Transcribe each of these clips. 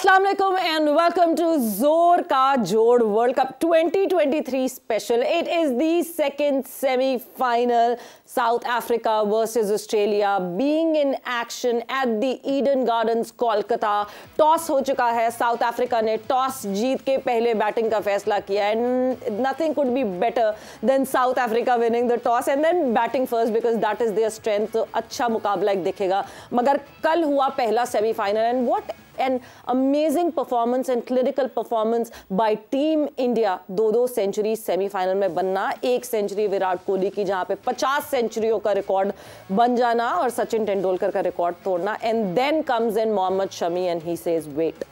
अस्सलाम वालेकुम and welcome to जोर का जोड़ world Cup 2023 special. It is the second semi-final. South Africa versus Australia being in action at the Eden Gardens, Kolkata. Toss हो चुका है. साउथ अफ्रीका ने टॉस जीत के पहले बैटिंग का फैसला किया and nothing could be better than South Africa winning the toss and then batting first because that is their strength. तो अच्छा मुकाबला एक दिखेगा. मगर कल हुआ पहला semifinal and what an amazing performance and clinical performance by Team India. दो सेंचुरी सेमीफाइनल में बनना, एक सेंचुरी विराट कोहली की जहां पे 50 सेंचुरियों का रिकॉर्ड बन जाना और सचिन तेंदुलकर का रिकॉर्ड तोड़ना. And then comes in Mohammed Shami and he says wait,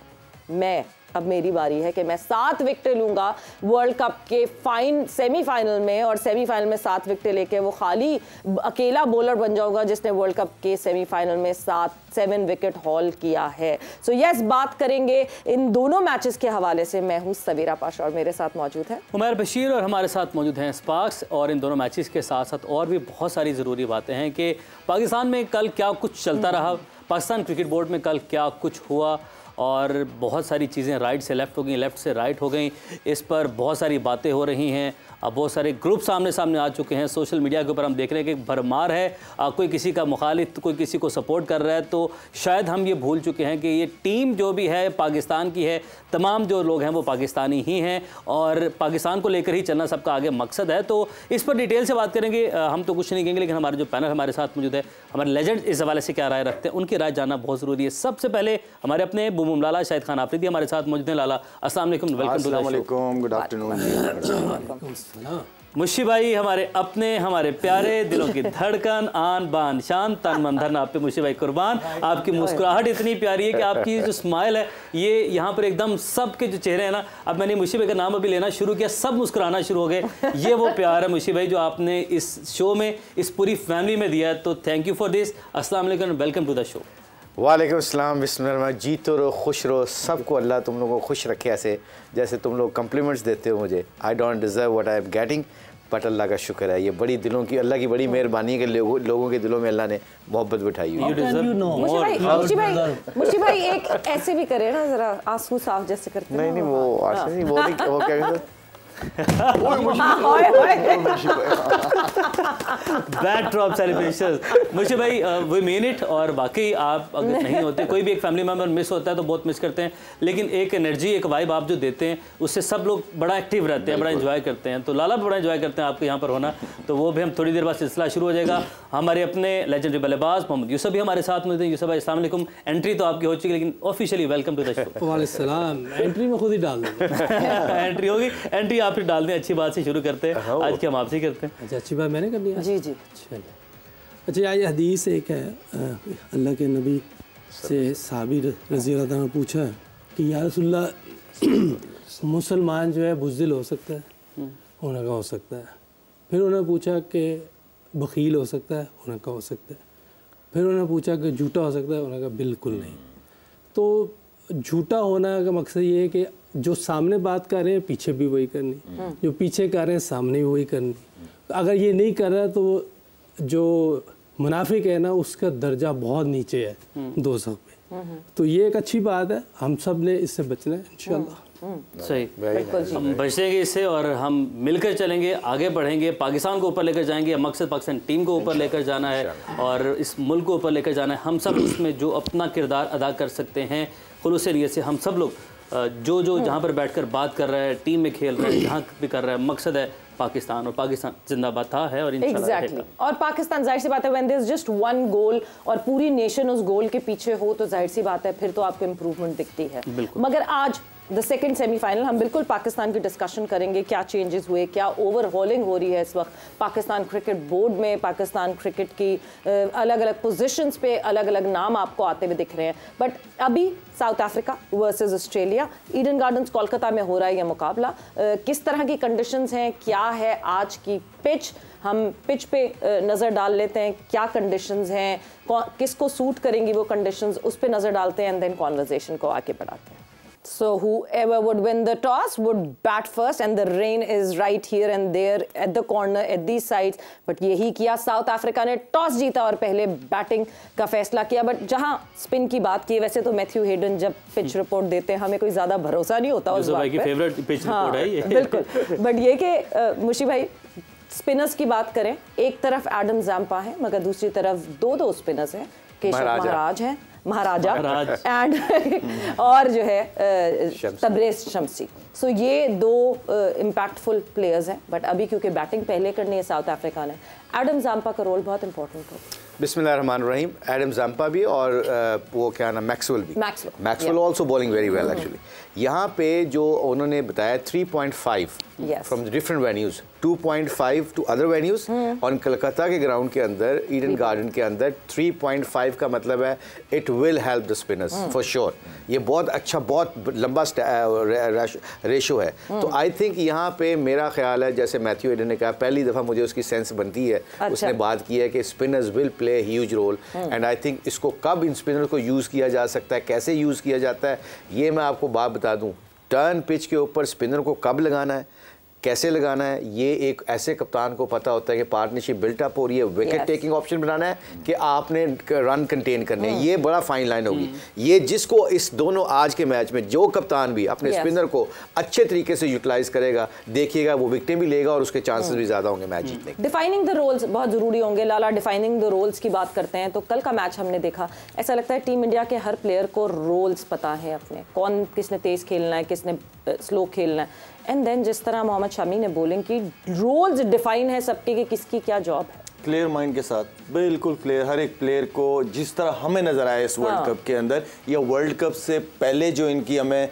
अब मेरी बारी है कि मैं 7 विकेट लूंगा वर्ल्ड कप के सेमीफाइनल में और सेमीफाइनल में 7 विकेट लेके वो खाली अकेला बॉलर बन जाऊंगा जिसने वर्ल्ड कप के सेमीफाइनल में 7 विकेट हॉल किया है. सो यस, बात करेंगे इन दोनों मैचेस के हवाले से. मैं हूं सवीरा पाशा और मेरे साथ मौजूद है उमर बशीर और हमारे साथ मौजूद हैं स्पार्क्स. और इन दोनों मैचेस के साथ साथ और भी बहुत सारी ज़रूरी बातें हैं कि पाकिस्तान में कल क्या कुछ चलता रहा, पाकिस्तान क्रिकेट बोर्ड में कल क्या कुछ हुआ और बहुत सारी चीज़ें राइट से लेफ़्ट हो गई, लेफ़्ट से राइट हो गई. इस पर बहुत सारी बातें हो रही हैं. अब बहुत सारे ग्रुप सामने आ चुके हैं. सोशल मीडिया के ऊपर हम देख रहे हैं कि भरमार है. कोई किसी का मुखालिफ, कोई किसी को सपोर्ट कर रहा है. तो शायद हम ये भूल चुके हैं कि ये टीम जो भी है पाकिस्तान की है. तमाम जो लोग हैं वो पाकिस्तानी ही हैं और पाकिस्तान को लेकर ही चलना सबका आगे मकसद है. तो इस पर डिटेल से बात करेंगे. हम तो कुछ नहीं कहेंगे, लेकिन हमारे जो पैनल हमारे साथ मौजूद है, हमारे लेजेंड इस हवाले से क्या राय रखते हैं, उनकी राय जानना बहुत ज़रूरी है. सबसे पहले हमारे अपने बुम लाला शाहिद खान आफरीदी हमारे साथ मौजूद हैं. लाला अस्सलाम वालेकुम, welcome to the show. Good afternoon. मुशी भाई हमारे अपने, हमारे प्यारे, दिलों की धड़कन, आन बान शान, तन मन धन आप पे मुशी भाई कुर्बान. आपकी मुस्कुराहट इतनी प्यारी है कि आपकी जो स्माइल है ये यहाँ पर एकदम सबके जो चेहरे हैं ना, अब मैंने मुशी भाई का नाम अभी लेना शुरू किया, सब मुस्कुराना शुरू हो गए. ये वो प्यार है मुशी भाई जो आपने इस शो में, इस पूरी फैमिली में दिया है. तो थैंक यू फॉर दिस. अस्सलाम वालेकुम, वेलकम टू द शो. वालेकुम अस्सलाम. बिस्मिल्लाह. जीतो रहो, खुश रहो, सबको अल्लाह तुम लोगों को खुश रखे ऐसे जैसे तुम लोग कम्प्लीमेंट्स देते हो मुझे. I don't deserve what I am getting, but अल्लाह का शुक्र है. ये बड़ी दिलों की, अल्लाह की बड़ी मेहरबानी है कि लोगों के दिलों में अल्लाह ने मोहब्बत बिठाई हुई है. मुशी भाई एक ऐसे भी करे ना, जरा आंसू साफ जैसे करते हैं. नहीं वो आशा नहीं, वो क्या कहते हैं, बैकड्रॉप सेलिब्रेशंस. मुझे भाई वी मीन इट. और बाकी आप अगर नहीं होते, कोई भी एक फैमिली मेम्बर मिस होता है तो बहुत मिस करते हैं, लेकिन एक एनर्जी, एक वाइब आप जो देते हैं उससे सब लोग बड़ा एक्टिव रहते हैं, बड़ा एंजॉय करते हैं. तो लाला बड़ा एंजॉय करते हैं आपके यहाँ पर होना. तो वो भी हम थोड़ी देर बाद सिलसिला शुरू हो जाएगा. हमारे अपने लेजेंडरी बल्लेबाज मोहम्मद यूसुफ भी हमारे साथ मौजूद हैं. यूसुफ भाई अस्सलाम वालेकुम. एंट्री तो आपकी हो चुकी है लेकिन officially welcome to the show. वालेकुम सलाम. एंट्री में खुद ही डाल दूंगा. एंट्री होगी, एंट्री आप ही डाल दें. अच्छी बात से शुरू करते हैं. आज की हम आपसे करते हैं. अच्छा, अच्छी बात मैंने करनी है. जी. अच्छा, ये हदीस एक है, अल्लाह के नबी से साबिर रज़ी अल्लाह तआला ने पूछा कि या रसूलल्लाह मुसलमान जो है बुज़दिल हो सकता है? उन्होंने कहा हो सकता है. फिर उन्होंने पूछा कि बख़ील हो सकता है? उन्होंने कहा हो सकता है. फिर उन्होंने पूछा कि झूठा हो सकता है? उन्होंने कहा बिल्कुल नहीं. तो झूठा होना का मकसद ये है कि जो सामने बात कर रहे हैं पीछे भी वही करनी, जो पीछे कर रहे हैं सामने भी वही करनी. अगर ये नहीं कर रहा तो जो मुनाफिक है ना उसका दर्जा बहुत नीचे है दोज़ख पे. तो ये एक अच्छी बात है, हम सब ने इससे बचना है इंशाल्लाह. सही, हम बचेंगे इससे और हम मिलकर चलेंगे, आगे बढ़ेंगे, पाकिस्तान को ऊपर लेकर जाएंगे. मकसद पाकिस्तान टीम को ऊपर लेकर जाना है और इस मुल्क को ऊपर लेकर जाना है. हम सब उसमें जो अपना किरदार अदा कर सकते हैं खुलूस नियत से, हम सब लोग जो जहाँ पर बैठकर बात कर रहे हैं, टीम में खेल रहे हैं, जहाँ भी कर रहे हैं, मकसद है पाकिस्तान. और पाकिस्तान जिंदाबाद था है और इंशाल्लाह रहेगा. और पाकिस्तान, जाहिर सी बात है, when there is just one goal और पूरी नेशन उस गोल के पीछे हो तो जाहिर सी बात है फिर तो आपको इम्प्रूवमेंट दिखती है. मगर आज द सेकेंड सेमीफाइनल हम बिल्कुल पाकिस्तान की डिस्कशन करेंगे. क्या चेंजेस हुए, क्या ओवरहॉलिंग हो रही है इस वक्त पाकिस्तान क्रिकेट बोर्ड में, पाकिस्तान क्रिकेट की अलग अलग पोजीशंस पे अलग अलग नाम आपको आते हुए दिख रहे हैं. बट अभी south Africa versus Australia, Eden gardens Kolkata में हो रहा है यह मुकाबला. किस तरह की कंडीशंस हैं, क्या है आज की पिच, हम पिच पे नज़र डाल लेते हैं. क्या कंडीशंस हैं, किसको सूट करेंगी वो कंडीशंस, उस पर नज़र डालते हैं एंड देन कॉन्वर्जेशन को आगे बढ़ाते हैं. So whoever would win the toss would bat first, and the rain is right here and there at the corner at these sides. But यही किया, साउथ अफ्रीका ने टॉस जीता और पहले बैटिंग का फैसला किया. बट जहां स्पिन की बात की, वैसे तो मैथ्यू हेडन जब पिच रिपोर्ट देते हैं हमें कोई ज्यादा भरोसा नहीं होता उस बात पे. फेवरेट पिच रिपोर्ट है ये. बिल्कुल. बट ये कि मुशी भाई स्पिनर्स की बात करें, एक तरफ एडम ज़ैम्पा है मगर दूसरी तरफ दो स्पिनर्स हैं. केशव महाराज है, महाराजा एंड और जो है तबरेज शम्सी. सो ये दो इम्पैक्टफुल प्लेयर्स हैं. बट अभी क्योंकि बैटिंग पहले करनी है साउथ अफ्रीका ने, एडम ज़ैम्पा का रोल बहुत इंपॉर्टेंट होगा. बिस्मिल्लाहिर्रहमानिर्रहीम. एडम ज़ैम्पा भी और वो क्या नाम, मैक्सवेल भी. Maxwell also bowling very well actually. यहाँ पे जो उन्होंने बताया 3.5 from different venues, 2.5 two other venues. और कलकत्ता के ग्राउंड के अंदर, ईडन गार्डन के अंदर 3.5 का मतलब है it will help the spinners for sure. ये बहुत अच्छा, बहुत लंबा रेशो है. तो आई थिंक यहाँ पे मेरा ख्याल है, जैसे मैथ्यू हेडन ने कहा, पहली दफ़ा मुझे उसकी सेंस बनती है. उसने बात की है कि spinners will play huge role. And I think इसको कब इन स्पिनर्स को यूज़ किया जा सकता है, कैसे यूज़ किया जाता है, ये मैं आपको बात बता दूं. टर्न पिच के ऊपर स्पिनर को कब लगाना है, कैसे लगाना है, ये एक ऐसे कप्तान को पता होता है कि पार्टनरशिप बिल्ट अप हो रही है, विकेट टेकिंग ऑप्शन बनाना है कि आपने रन कंटेन करने हैं. ये बड़ा फाइन लाइन होगी. ये जिसको इस दोनों आज के मैच में जो कप्तान भी अपने स्पिनर को अच्छे तरीके से यूटिलाइज करेगा, देखिएगा वो विकेटें भी लेगा और उसके चांसेस भी ज़्यादा होंगे मैच जीतने के. डिफाइनिंग द रोल्स बहुत ज़रूरी होंगे. लाला, डिफाइनिंग द रोल्स की बात करते हैं तो कल का मैच हमने देखा, ऐसा लगता है टीम इंडिया के हर प्लेयर को रोल्स पता है अपने, कौन किसने तेज़ खेलना है, किसने स्लो खेलना है. एंड देन जिस तरह मोहम्मद शमी ने बॉलिंग की, रोल्स डिफाइन है सबके कि किसकी क्या जॉब है. क्लियर माइंड के साथ, बिल्कुल क्लियर. हर एक प्लेयर को जिस तरह हमें नजर आया इस वर्ल्ड कप के अंदर, या वर्ल्ड कप से पहले जो इनकी हमें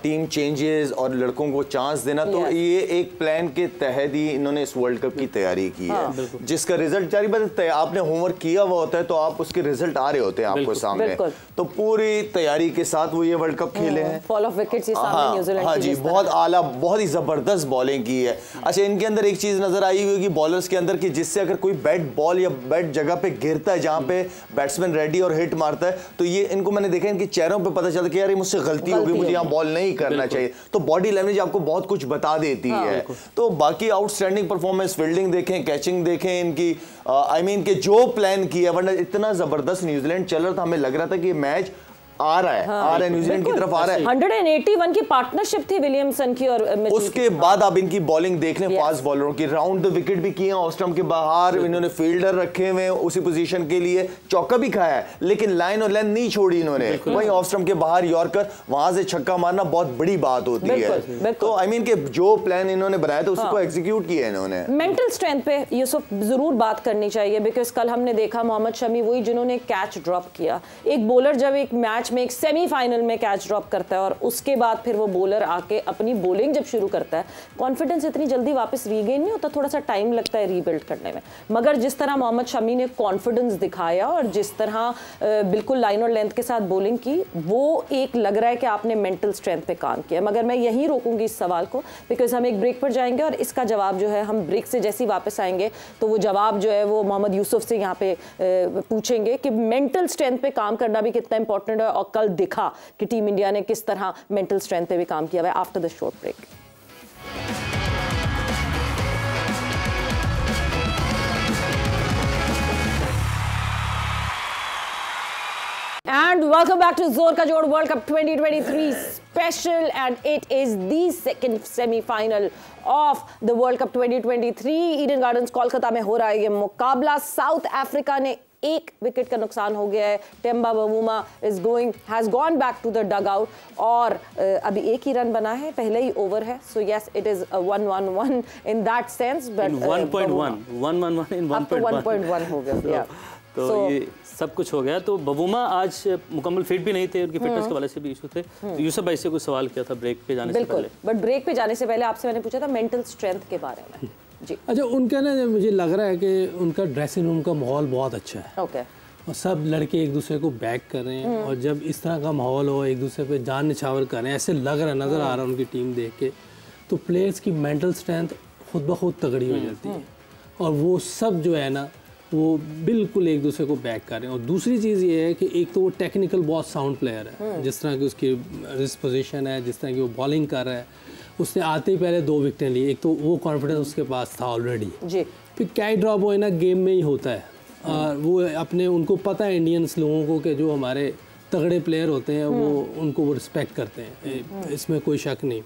टीम चेंजेस और लड़कों को चांस देना, तो ये एक प्लान के तहत ही इन्होंने इस वर्ल्ड कप की तैयारी की है, जिसका रिजल्ट जारी बात है. आपने होमवर्क किया हुआ होता है तो आप उसके रिजल्ट आ रहे होते हैं आपको सामने. तो पूरी तैयारी के साथ वो ये वर्ल्ड कप खेले हैं. फॉल ऑफ विकेट्स ये सामने न्यूजीलैंड. हाँ जी, बहुत आला, बहुत ही जबरदस्त बॉलिंग की है. अच्छा, इनके अंदर एक चीज नजर आई हुई कि बॉलर्स के अंदर, कि जिससे अगर कोई बैट बॉल या बैट जगह पे गिरता है जहां पे बैट्समैन रेडी और हिट मारता है, तो ये इनको मैंने देखा इनके चेहरों पे पता चलता है कि यार ये मुझसे गलती हो गई, मुझे यहां बॉल नहीं करना चाहिए. तो बॉडी लैंग्वेज आपको बहुत कुछ बता देती है. तो बाकी आउटस्टैंडिंग परफॉर्मेंस, फील्डिंग देखें, कैचिंग देखें इनकी, आई मीन के जो प्लान किया, वरना इतना जबरदस्त न्यूजीलैंड चल रहा था, हमें लग रहा था कि मैच आ रहा है न्यूजीलैंड की तरफ आ रहा है. 181 की पार्टनरशिप थी विलियमसन की और उसके बाद आप इनकी बॉलिंग देख लें, फास्ट बॉलरों की. राउंड द विकेट भी किए ऑफ स्टंप के बाहर, इन्होंने फील्डर रखे हुए उसी पोजीशन के लिए, चौका भी खाया है, लेकिन लाइन और लेंथ नहीं छोड़ी इन्होंने. वहीं ऑफ स्टंप के बाहर यॉर्कर, वहां से छक्का मारना बहुत बड़ी बात होती है. तो आई मीन के जो प्लान इन्होंने बनाया था उसको एग्जीक्यूट किया इन्होंने. मेंटल स्ट्रेंथ पे यूसुफ जरूर बात करनी चाहिए, बिकॉज कल हमने देखा मोहम्मद शमी वही जिन्होंने कैच ड्रॉप किया. एक बॉलर जब एक मैच में एक सेमीफाइनल में कैच ड्रॉप करता है और उसके बाद फिर वो बॉलर आके अपनी बॉलिंग जब शुरू करता है, कॉन्फिडेंस इतनी जल्दी वापस रीगेन नहीं होता, थोड़ा सा टाइम लगता है रीबिल्ड करने में. मगर जिस तरह मोहम्मद शमी ने कॉन्फिडेंस दिखाया और जिस तरह बिल्कुल लाइन और लेंथ के साथ बॉलिंग की, वो एक लग रहा है कि आपने मेंटल स्ट्रेंथ पे काम किया. मगर मैं यहीं रोकूंगी इस सवाल को, बिकॉज हम एक ब्रेक पर जाएंगे और इसका जवाब जो है हम ब्रेक से जैसे ही वापस आएंगे तो वो जवाब जो है वो मोहम्मद यूसुफ से यहाँ पे पूछेंगे कि मेंटल स्ट्रेंथ पे काम करना भी कितना इंपॉर्टेंट है. और कल दिखा कि टीम इंडिया ने किस तरह मेंटल स्ट्रेंथ पे भी काम किया है. After the short break. And welcome back to Zor Ka Jod World Cup 2023 special, and it is the second semi-final of the World Cup 2023. Eden gardens Kolkata में हो रहा है ये मुकाबला. साउथ अफ्रीका ने एक विकेट का नुकसान हो गया है. Temba Bavuma has gone back to the dugout और अभी एक ही रन बना है, पहले ही ओवर है. So yes, it is 1-1-1 in that sense, but 1.1 इन 1.1 हो गया. तो ये सब कुछ हो गया. तो बवूमा आज मुकम्मल फिट भी नहीं थे, उनकी फिटनेस के हवाले से भी इशू थे. तो यूसुफ भाई से कुछ सवाल किया था ब्रेक पे जाने से पहले. बट ब्रेक पे जाने से पहले आपसे मैंने पूछा था मेंटल स्ट्रेंथ के बारे में. जी. अच्छा, उनका ना मुझे लग रहा है कि उनका ड्रेसिंग रूम का माहौल बहुत अच्छा है. ओके. और सब लड़के एक दूसरे को बैक कर रहे हैं, और जब इस तरह का माहौल हो, एक दूसरे पे जान निछावर कर रहे हैं, ऐसे लग रहा नज़र आ रहा है उनकी टीम देख के, तो प्लेयर्स की मेंटल स्ट्रेंथ खुद ब खुद तगड़ी हो जाती है. और वो सब जो है ना, वो बिल्कुल एक दूसरे को बैक कर रहे हैं। और दूसरी चीज़ ये है कि एक तो वो टेक्निकल बहुत साउंड प्लेयर है, जिस तरह की उसकी रिस्ट पोजीशन है, जिस तरह की वो बॉलिंग कर रहा है, उसने आते ही पहले 2 विकेटें ली, एक तो वो कॉन्फिडेंस उसके पास था ऑलरेडी। फिर क्या ड्रॉप हो ना गेम में ही होता है, और वो अपने उनको पता है इंडियंस लोगों को कि जो हमारे तगड़े प्लेयर होते हैं वो उनको वो रिस्पेक्ट करते हैं, इसमें कोई शक नहीं।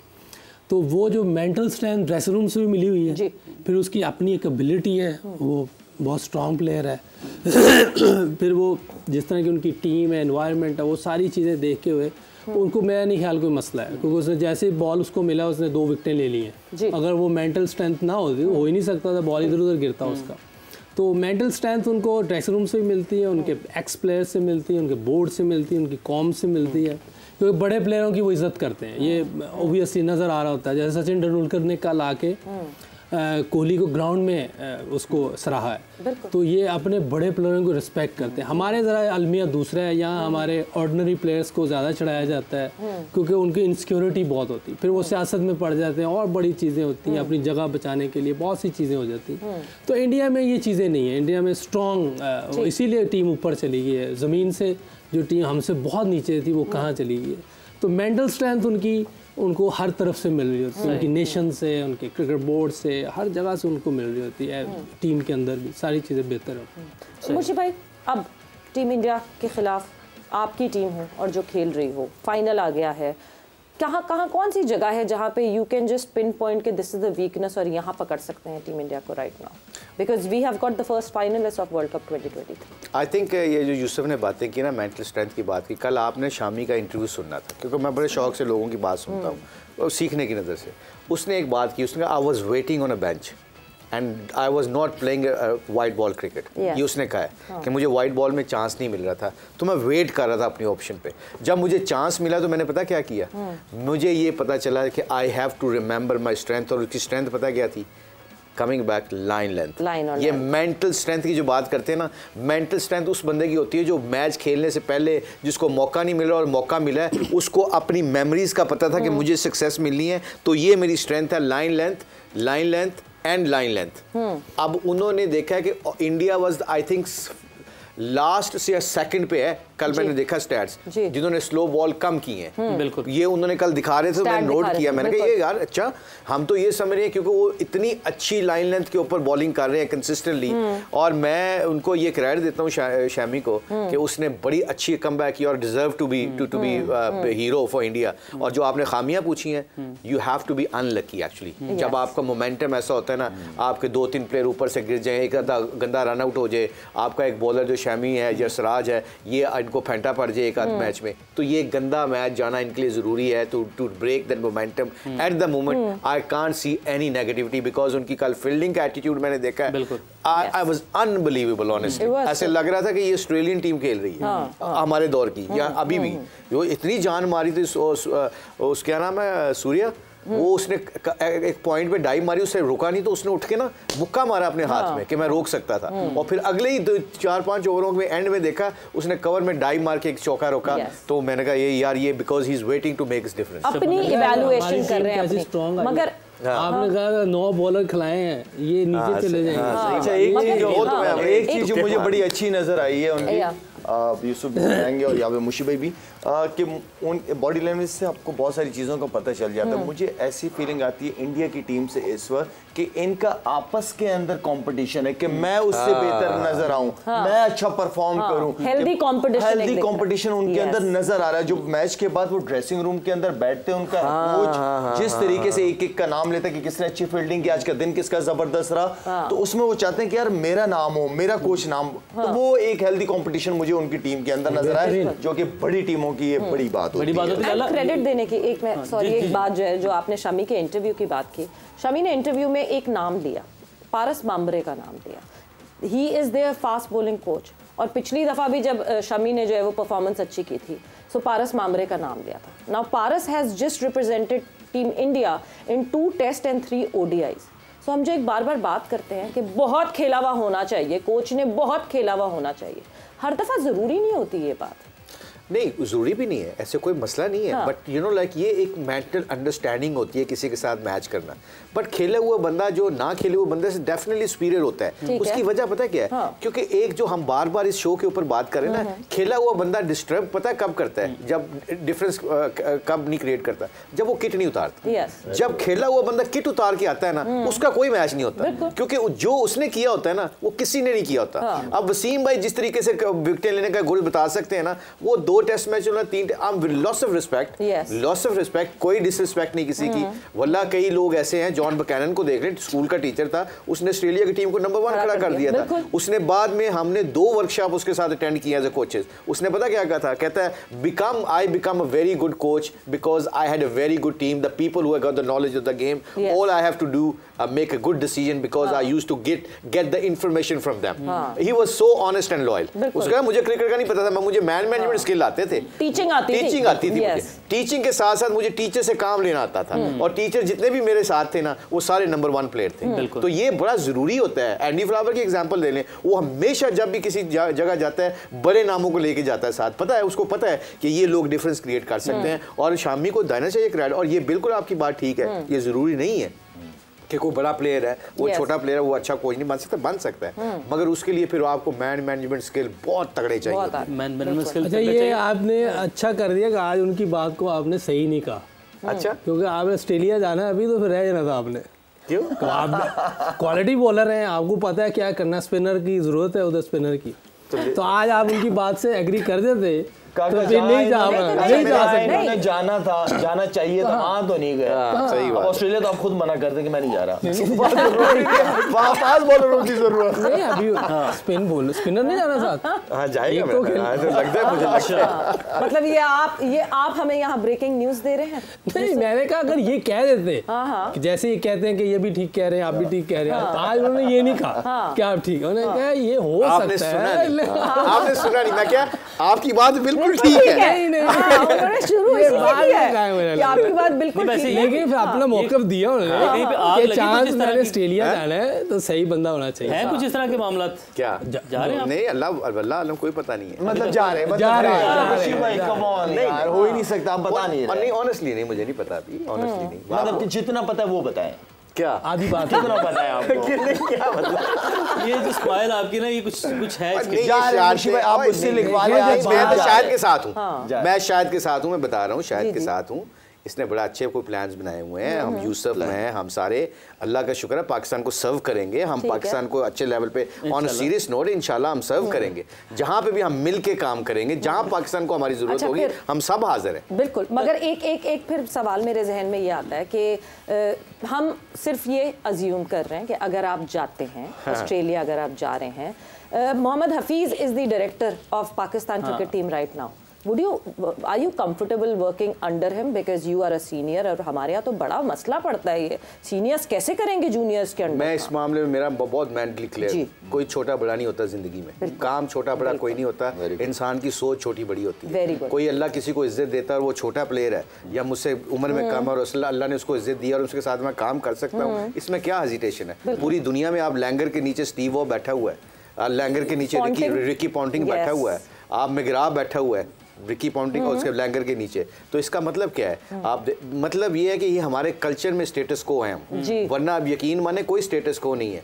तो वो जो मेंटल स्ट्रेंथ ड्रेसिंग रूम से भी मिली हुई है, फिर उसकी अपनी एक एबिलिटी है, वो बहुत स्ट्रॉन्ग प्लेयर है। फिर वो जिस तरह की उनकी टीम है, एनवायरनमेंट है, वो सारी चीज़ें देखते हुए उनको मेरा नहीं ख्याल कोई मसला है, क्योंकि उसने जैसे बॉल उसको मिला उसने 2 विकेटें ले ली हैं। अगर वो मेंटल स्ट्रेंथ ना होती हो ही नहीं सकता था, बॉल इधर उधर गिरता उसका। तो मेंटल स्ट्रेंथ उनको ड्रेसिंग रूम से भी मिलती है, उनके एक्स प्लेयर से मिलती है, उनके बोर्ड से मिलती है, उनकी कॉम से मिलती है, क्योंकि बड़े प्लेयरों की वो इज़्ज़त करते हैं। ये ओबियसली नज़र आ रहा होता है, जैसे सचिन तेंदुलकर ने कल आके कोहली को ग्राउंड में उसको सराहा है, तो ये अपने बड़े प्लेयरों को रिस्पेक्ट करते हैं। हमारे ज़रा अलमिया दूसरा है, यहाँ हमारे ऑर्डिनरी प्लेयर्स को ज़्यादा चढ़ाया जाता है, क्योंकि उनकी इनसिक्योरिटी बहुत होती है, फिर वो सियासत में पड़ जाते हैं और बड़ी चीज़ें होती हैं, अपनी जगह बचाने के लिए बहुत सी चीज़ें हो जाती हैं। तो इंडिया में ये चीज़ें नहीं है, इंडिया में स्ट्रॉन्ग, इसीलिए टीम ऊपर चली गई है। ज़मीन से जो टीम हमसे बहुत नीचे थी वो कहाँ चली गई है। तो मेंटल स्ट्रेंथ उनको हर तरफ से मिल रही होती है, उनकी नेशन से, उनके क्रिकेट बोर्ड से, हर जगह से उनको मिल रही होती है। टीम के अंदर भी सारी चीज़ें बेहतर होती हैं। मुर्शिद भाई, अब टीम इंडिया के खिलाफ आपकी टीम हो और जो खेल रही हो, फाइनल आ गया है, कहाँ कौन सी जगह है जहाँ पे you can just pinpoint के दिस इज द वीकनेस और यहाँ पकड़ सकते हैं टीम इंडिया को right now, because we have got the first finalist of World Cup 2023। I think ये जो यूसुफ ने बातें की ना, मेंटल स्ट्रेंथ की बात की, कल आपने शामी का इंटरव्यू सुनना था, क्योंकि मैं बड़े शौक से लोगों की बात सुनता हूँ और सीखने की नज़र से। उसने एक बात की, उसने कहा I was waiting on a bench and I was not playing white ball cricket. ये उसने कहा है कि मुझे वाइट बॉल में चांस नहीं मिल रहा था, तो मैं वेट कर रहा था अपनी ऑप्शन पे। जब मुझे चांस मिला तो मैंने पता क्या किया, मुझे ये पता चला कि I have to remember my strength, और उसकी स्ट्रेंथ पता क्या थी, कमिंग बैक लाइन लेंथ। ये मेंटल स्ट्रेंथ की जो बात करते हैं ना, मेंटल स्ट्रेंथ उस बंदे की होती है जो मैच खेलने से पहले जिसको मौका नहीं मिला और मौका मिला है, उसको अपनी मेमोरीज का पता था कि मुझे सक्सेस मिलनी है, तो ये मेरी स्ट्रेंथ है, line length and line length. अब उन्होंने देखा कि India was I think last से या सेकंड पे है, कल मैंने देखा स्टैट्स जिन्होंने स्लो बॉल कम की हैं। बिल्कुल, ये उन्होंने कल दिखा रहे थे, तो मैंने नोट किया, मैंने कहा ये यार अच्छा, हम तो ये समझ रहे हैं क्योंकि वो इतनी अच्छी लाइन लेंथ के ऊपर बॉलिंग कर रहे हैं कंसिस्टेंटली, और मैं उनको ये क्रेडिट देता हूँ शमी को कि उसने बड़ी अच्छी कमबैक की और deserve to be hero for India. और जो आपने खामियां पूछी हैं, you have to be unlucky actually. जब आपका मोमेंटम ऐसा होता है ना, आपके 2-3 प्लेयर ऊपर से गिर जाए, एक गंदा रन आउट हो जाए, आपका एक बॉलर जो शमी है, यशराज है, ये इनको फेंटा पड़ जाए एक आध मैच में, तो ये गंदा मैच जाना इनके लिए जरूरी है to break that momentum at the moment. I can't see any negativity because उनकी कल फील्डिंग का एटीट्यूड मैंने देखा है, आई वाज अनबिलीवेबल ऑनेस्टली। ऐसे लग रहा था कि ये ऑस्ट्रेलियन टीम खेल रही है हमारे दौर की, या अभी भी वो इतनी जान मारी थी उस क्या नाम है, सूर्या, वो उसने एक पॉइंट पे डाइव मारी, उससे रुका नहीं, तो उसने उठ के ना मुक्का मारा अपने हाथ में कि मैं रोक सकता था, और फिर अगले ही 4-5 ओवरों में एंड में देखा उसने कवर में डाइव मार के एक चौका रोका। तो मैंने कहा ये यार ये because he is waiting to make his difference. अपनी इवैल्यूएशन कर रहे हैं अपनी, मगर आपने कहा 9 बॉलर खिलाए हैं, ये नीचे चले जाएंगे। अच्छा, एक चीज जो मुझे बड़ी अच्छी नजर आई है उनकी, यूसुफ बताएंगे और यहाँ पे मुशी भाई भी, कि उन बॉडी लैंग्वेज से आपको बहुत सारी चीज़ों का पता चल जाता है। मुझे ऐसी फीलिंग आती है इंडिया की टीम से इस वक्त कि इनका आपस के अंदर कंपटीशन है कि मैं उससे बेहतर नजर आऊं, मैं अच्छा परफॉर्म करूं, हेल्दी कंपटीशन उनके अंदर नजर आ रहा है। जो मैच के बाद वो ड्रेसिंग रूम के अंदर बैठते हैं, उनका कोच जिस तरीके से एक एक का नाम लेता है कि किसने अच्छी फील्डिंग की, आज का दिन किसका जबरदस्त रहा, तो उसमें वो चाहते हैं कि यार मेरा नाम हो, मेरा कोच नाम हो। तो वो एक हेल्दी कंपटीशन मुझे उनकी टीम के अंदर नजर आया, जो कि बड़ी टीमों की ये बड़ी बात होती है। क्रेडिट देने की एक बात जो है, जो आपने शमी के इंटरव्यू की बात की, शमी ने इंटरव्यू में एक नाम लिया, पारस माम्बरे का नाम लिया। He is there fast bowling coach, और पिछली दफा भी जब शमी ने जो है वो परफॉर्मेंस अच्छी की थी, सो पारस माम्बरे का नाम लिया था। Now Paras has just represented team India in 2 test and 3 ODIs। So हम जो एक बार बात करते हैं कि बहुत खेला हुआ होना चाहिए, कोच ने बहुत खेला हुआ होना चाहिए, हर दफा जरूरी नहीं होती ये बात। नहीं जरूरी भी नहीं है, ऐसे कोई मसला नहीं है, बट यू नो लाइक ये एक मेंटल अंडरस्टैंडिंग होती है किसी के साथ मैच करना। बट खेले हुआ बंदा जो ना खेले हुए बंदे से डेफिनेटली सुपीरियर होता है। उसकी वजह पता है क्या है? क्योंकि एक जो हम बार बार इस शो के ऊपर बात करें ना, खेला हुआ बंदा डिस्टर्ब पता है कब करता है? जब डिफरेंस कब नहीं क्रिएट करता, जब वो किट नहीं उतारता। जब खेला हुआ बंदा किट उतार के आता है ना, उसका कोई मैच नहीं होता, क्योंकि जो उसने किया होता है ना वो किसी ने नहीं किया होता। अब वसीम भाई जिस तरीके से विकेट लेने का गुल बता सकते हैं ना, वो 2 टेस्ट मैच में 3 लॉस ऑफ रिस्पेक्ट, कोई डिसरिस्पेक्ट नहीं किसी की। वल्लाह कई लोग ऐसे हैं, जॉन बकैनन को देख रहे, स्कूल का टीचर था, उसने ऑस्ट्रेलिया की टीम को नंबर 1 खड़ा कर दिया था। उसने बाद में हमने 2 वर्कशॉप उसके साथ अटेंड किया एज अ कोचेस। उसने पता क्या कहा था? कहता है I become a very good coach because I had a very good team, the people who have got the knowledge of the game, all I have to do make a good decision because I used to get the information from them. He was so honest and loyal. उसका मुझे cricket का नहीं पता था, मुझे management skill आते थे, teaching आती थी मुझे। टीचिंग के साथ साथ मुझे टीचर से काम लेना आता था, और टीचर जितने भी मेरे साथ थे ना वो सारे नंबर 1 प्लेयर थे। तो ये बड़ा जरूरी होता है। एंडी फ्लावर की एग्जांपल ले लें, वो हमेशा जब भी किसी जगह जाता है बड़े नामों को लेके जाता है साथ। पता है उसको पता है कि ये लोग डिफरेंस क्रिएट कर सकते हैं, और शामी को देना चाहिए क्रेडिट। और ये बिल्कुल आपकी बात ठीक है, ये जरूरी नहीं है कि कोई बड़ा प्लेयर है वो छोटा प्लेयर है वो अच्छा कोच नहीं बन सकता है, मगर उसके लिए फिर आपको मैनेजमेंट स्किल बहुत तगड़े चाहिए। अच्छा, ये आपने अच्छा कर दिया कि आज उनकी बात को आपने सही नहीं कहा। अच्छा, क्योंकि आपने ऑस्ट्रेलिया जाना है अभी, तो फिर रह जाना था आपने। क्यों? तो आप क्वालिटी बॉलर हैं, आपको पता है क्या करना, स्पिनर की जरूरत है उधर स्पिनर की। तो आज आप उनकी बात से एग्री कर देते तो फिर नहीं जा सकते। जाना चाहिए था, तो नहीं गया। सही बात। ऑस्ट्रेलिया तो आप खुद मना करते कि मैं नहीं जा रहा। फास्ट बॉलरों की जरूरत नहीं, अभी स्पिनर नहीं जाना साथ। हाँ जाएगा, तो लगता है मुझे लगता है। मतलब ये आप हमें यहाँ ब्रेकिंग न्यूज दे रहे हैं? नहीं, मैंने कहा अगर ये कह देते कि जैसे ये कहते हैं कि ये भी ठीक कह रहे हैं, आप भी ठीक कह रहे हैं, तो आज उन्होंने ये नहीं कहा कि आप ठीक है। उन्होंने कहा ये हो सकता है। आपने सुना नहीं, मैं क्या आपकी बात बिल्कुल ठीक है। उन्होंने शुरू इसी से किया है कि आपकी बात बिल्कुल ठीक है, लेकिन अपना मौका दिया उन्होंने। चांस मैंने ऑस्ट्रेलिया जाना है तो सही बंदा होना चाहिए। है कुछ इस तरह के मामला क्या जा रहे हैं? नहीं, अल्लाह कोई पता नहीं है, मतलब जा रहे हैं, कम ऑन यार, हो ही नहीं सकता, आप बता नहीं रहे। नहीं ऑनेस्टली नहीं, मुझे नहीं पता अभी, ऑनेस्टली नहीं। मतलब जितना पता है वो बताएं। क्या आधी बात कितना पता है आपको? क्या मतलब ये जो स्माइल आपकी ना, ये कुछ है इसके। आप उससे लिखवा लें। मैं तो शायद के साथ हूँ, मैं शायद के साथ हूँ, मैं बता रहा हूँ शायद के साथ हूँ। इसने बड़ा अच्छे कोई प्लान्स बनाए हुए हैं। हम यूसुफ हैं, हम सारे अल्लाह का शुक्र है पाकिस्तान को सर्व करेंगे। हम पाकिस्तान को अच्छे लेवल पे ऑन सीरियस नोट इंशाल्लाह हम सर्व करेंगे। जहाँ पे भी हम मिल के काम करेंगे, जहाँ पाकिस्तान को हमारी जरूरत होगी, हम सब हाजिर हैं। बिल्कुल। मगर एक फिर सवाल मेरे जहन में ये आता है कि हम सिर्फ ये अज्यूम कर रहे हैं कि अगर आप जाते हैं ऑस्ट्रेलिया, अगर आप जा रहे हैं, Mohammad Hafeez is the director of Pakistan cricket team right now, are you comfortable working under him because you are a senior? और हमारे यहाँ तो बड़ा मसला पड़ता है, ये सीनियर्स कैसे करेंगे जूनियर्स के अंडर? मैं इस मामले में मेरा बहुत मेंटली क्लियर, कोई छोटा बड़ा नहीं होता जिंदगी में, काम छोटा बड़ा कोई नहीं होता, इंसान की सोच छोटी बड़ी होती है। कोई अल्लाह किसी को इज्जत देता है और वो छोटा प्लेयर है या मुझसे उम्र में कम और अल्लाह ने उसको इज्जत दिया और उसके साथ मैं काम कर सकता हूँ, इसमें क्या हेजिटेशन है? पूरी दुनिया में आप लैंगर के नीचे स्टीव वॉ बैठा हुआ है, लैंगर के नीचे रिकी पॉन्टिंग बैठा हुआ है, आप मैग्रा बैठा हुआ है, रिकी पॉन्टिंग और उसके लैंगर के नीचे। तो इसका मतलब क्या है? आप मतलब ये है कि ये हमारे कल्चर में स्टेटस को है, वरना आप यकीन माने कोई स्टेटस को नहीं है।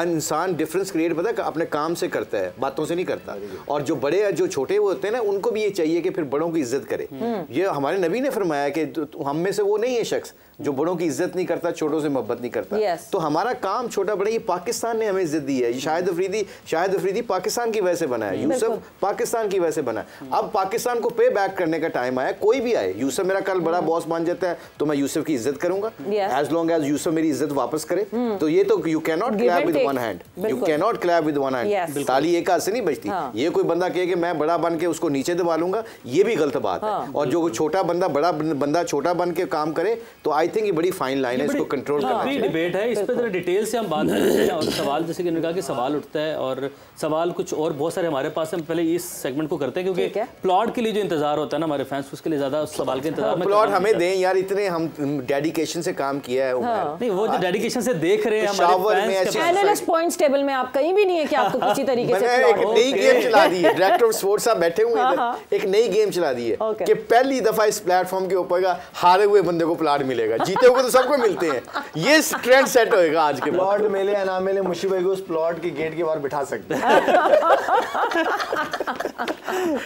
इंसान डिफरेंस क्रिएट पता है अपने काम से करता है, बातों से नहीं करता। और जो बड़े जो छोटे वो होते हैं ना, उनको भी ये चाहिए कि फिर बड़ों की इज्जत करे। ये हमारे नबी ने फरमाया कि हम में से वो नहीं है शख्स जो बड़ों की इज्जत नहीं करता, छोटों से मोहब्बत नहीं करता। तो हमारा काम छोटा बड़ा, ये पाकिस्तान ने हमें इज्जत दी है। शाहिद अफरीदी पाकिस्तान की वजह से बना है, यूसुफ पाकिस्तान की वजह से बना है। अब पाकिस्तान को पे बैक करने का टाइम आया। कोई भी आए, यूसुफ मेरा कल बड़ा बॉस मान जाता है तो मैं यूसुफ की इज्जत करूंगा, एज लॉन्ग एज यूसुफ मेरी इज्जत वापस करे। तो ये तो you can not clap with one hand, you can not clap with one hand. ताली एक हाथ से नहीं बजती। ये कोई बंदा कहे कि मैं बड़ा बन के उसको नीचे दबा लूंगा, ये भी गलत बात है। और जो छोटा बंदा बड़ा बंदा छोटा बन के काम करे, तो आई थिंक ये बड़ी फाइन लाइन है, इसको कंट्रोल करना चाहिए। डिबेट है इस पे, जरा डिटेल से हम बात करते हैं। और सवाल जैसे कि उन्होंने कहा कि सवाल उठता है, और सवाल कुछ और बहुत सारे हमारे पास हैं। पहले इस सेगमेंट को करते हैं क्योंकि प्लॉट के लिए जो इंतजार होता है ना हमारे फैंस, उसके लिए ज्यादा उस सवाल के इंतजार में प्लॉट हमें दें यार, इतने हम डेडिकेशन से काम किया है उमर। नहीं, वो जो डेडिकेशन से देख रहे हैं शावर में हमारे ऐसे- फैंस एनालिस्ट पॉइंट्स टेबल में आप कहीं भी नहीं है कि आपको किसी तरीके से मैंने एक plot- नई गेम चला दी है, डायरेक्टर ऑफ स्पोर्ट्स साहब बैठे हुए हैं हाँ, इधर, हाँ। एक नई गेम चला दी है Okay. कि पहली दफा इस प्लेटफॉर्म के ऊपर का हारे हुए बंदे को प्लाट मिलेगा, जीते हुए तो सबको मिलते हैं। ये ट्रेंड सेट होएगा आज के बाद। प्लॉट मिले या ना मिले, मुशी भाई को उस प्लॉट के गेट के बाहर बिठा सकते हैं।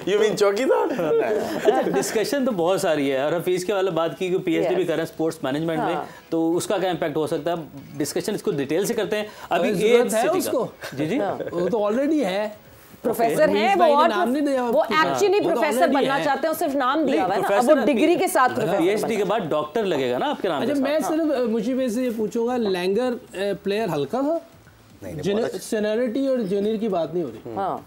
यू मीन चौकीदार? डिस्कशन तो बहुत सारी है, और हफीज के वाले बात की कि पीएचडी भी कर रहे हैं स्पोर्ट्स मैनेजमेंट में, तो उसका क्या इम्पैक्ट हो सकता है, डिस्कशन इसको डिटेल से करते हैं। अभी जरूरत है सिटी उसको? का जी जी वो तो ऑलरेडी है, प्रोफेसर हैं वो, भाई ने और नाम नहीं दिया वो आपको। एक्चुअली वो तो प्रोफेसर already बनना है। चाहते हैं, सिर्फ नाम दिया हुआ है ना, अब प्रोफेसर वो डिग्री के साथ प्रोफेसर पीएचडी के बाद डॉक्टर लगेगा ना आपके नाम अच्छा, के मैं साथ। सिर्फ मुझे भाई से ये पूछूंगा, लैंगर प्लेयर हल्का था? सीनियरिटी और जूनियर की बात नहीं हो रही। हाँ,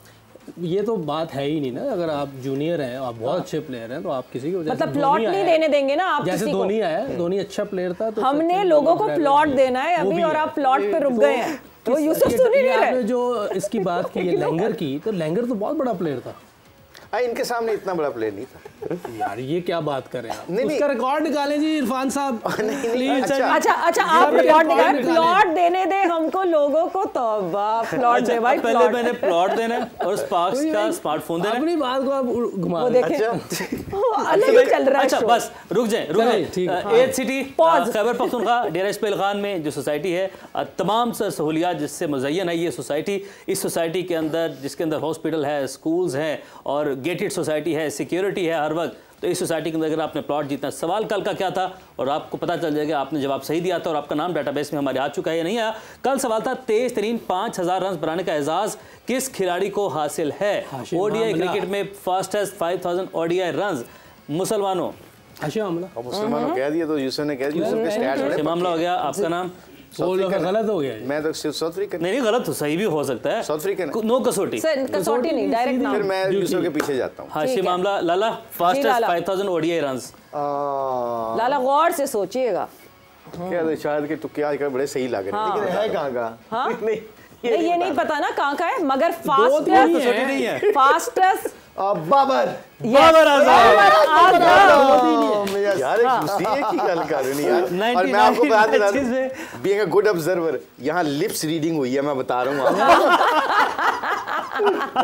ये तो बात है ही नहीं ना। अगर आप जूनियर हैं, आप बहुत अच्छे प्लेयर हैं, तो आप किसी को, जैसे मतलब धोनी प्लॉट नहीं आया है, देने देंगे ना आप जैसे किसी को। धोनी आया, धोनी अच्छा प्लेयर था, तो हमने सचिन लोगों को तेंदुलकर प्लॉट भी देना है वो अभी, भी और है। आप प्लॉट पे रुक गए हैं, तो यूसुफ सुन ही नहीं आपने रहे। जो इसकी बात की है लैंगर की, तो लैंगर तो बहुत बड़ा प्लेयर था इनके सामने इतना बड़ा प्लेयर नहीं था यार। ये क्या बात कर रहे हैं आप? नहीं, उसका रिकॉर्ड निकालें जी इरफान साहब, प्लीज। अच्छा। अच्छा आप ये प्लॉट प्लॉट निकालें, प्लॉट देने दे हमको लोगों को, तौबा प्लॉट दे भाई, पहले प्लॉट। मैंने प्लॉट देना है और स्पार्क्स का स्मार्टफोन देना है। अपनी बात को आप घुमा वो रहे हैं। देखें वो अलग चल रहा है अच्छा show। बस रुक जाए चलिए, ठीक है। एथ सिटी Pause। खैबर पख्तूनख्वा डेरा इस्माइल खान में जो सोसाइटी है, तमाम सहूलियात जिससे मुज़य्यन है ये सोसाइटी। इस सोसाइटी के अंदर, जिसके अंदर हॉस्पिटल है, स्कूल्स हैं और गेटेड सोसाइटी है, सिक्योरिटी है हर वक्त, तो इस सोसाइटी के अंदर अगर आपने प्लॉट जीतना, सवाल कल का क्या था और आपको पता चल जाएगा, आपने जवाब सही दिया था और आपका नाम डाटाबेस में हमारे आ चुका है या नहीं आया। कल सवाल था तेज तरीन 5000 रन बनाने का एजाज किस खिलाड़ी को हासिल है? ओडीआई क्रिकेट में फास्टेस्ट 5000 ओडीआई रन मुसलमानों। हाशिम मामला और मुसलमानों कह दिया तो यूसुफ ने कह दिया, यूसुफ के स्टैट्स बड़े ये मामला हो गया। आपका नाम? गलत हो गया। मैं तो सिर्फ साउथ अफ्रीकन, नहीं गलत हो, सही भी हो सकता है। साउथ अफ्रीकन है। नो कसौटी। सर कसौटी नहीं, डायरेक्ट फिर नाम। मैं यूसुफ के पीछे जाता हूँ। हाशिम ठीक है। मामला लाला फास्टेस्ट लाला। 5000 ओडीआई रन्स। लाला गौर से सोचिएगा। क्या तो शायद कि तुक्के आजकल बड़े सही लग रहे हैं, लेकिन है कहाँ का? हाँ? नहीं नहीं ये नहीं पता ना कहाँ का है, मगर कसौटी नहीं है। फास्टेस्ट बाबर। बाबर आजम। यार एक दूसरी एक ही गल कर रहे हैं यार। और 99 मैं आपको बता दे रहा मैचेस हूँ, में बीइंग अ गुड ऑब्जर्वर, यहाँ लिप्स रीडिंग हुई है, मैं बता रहा हूँ आपको।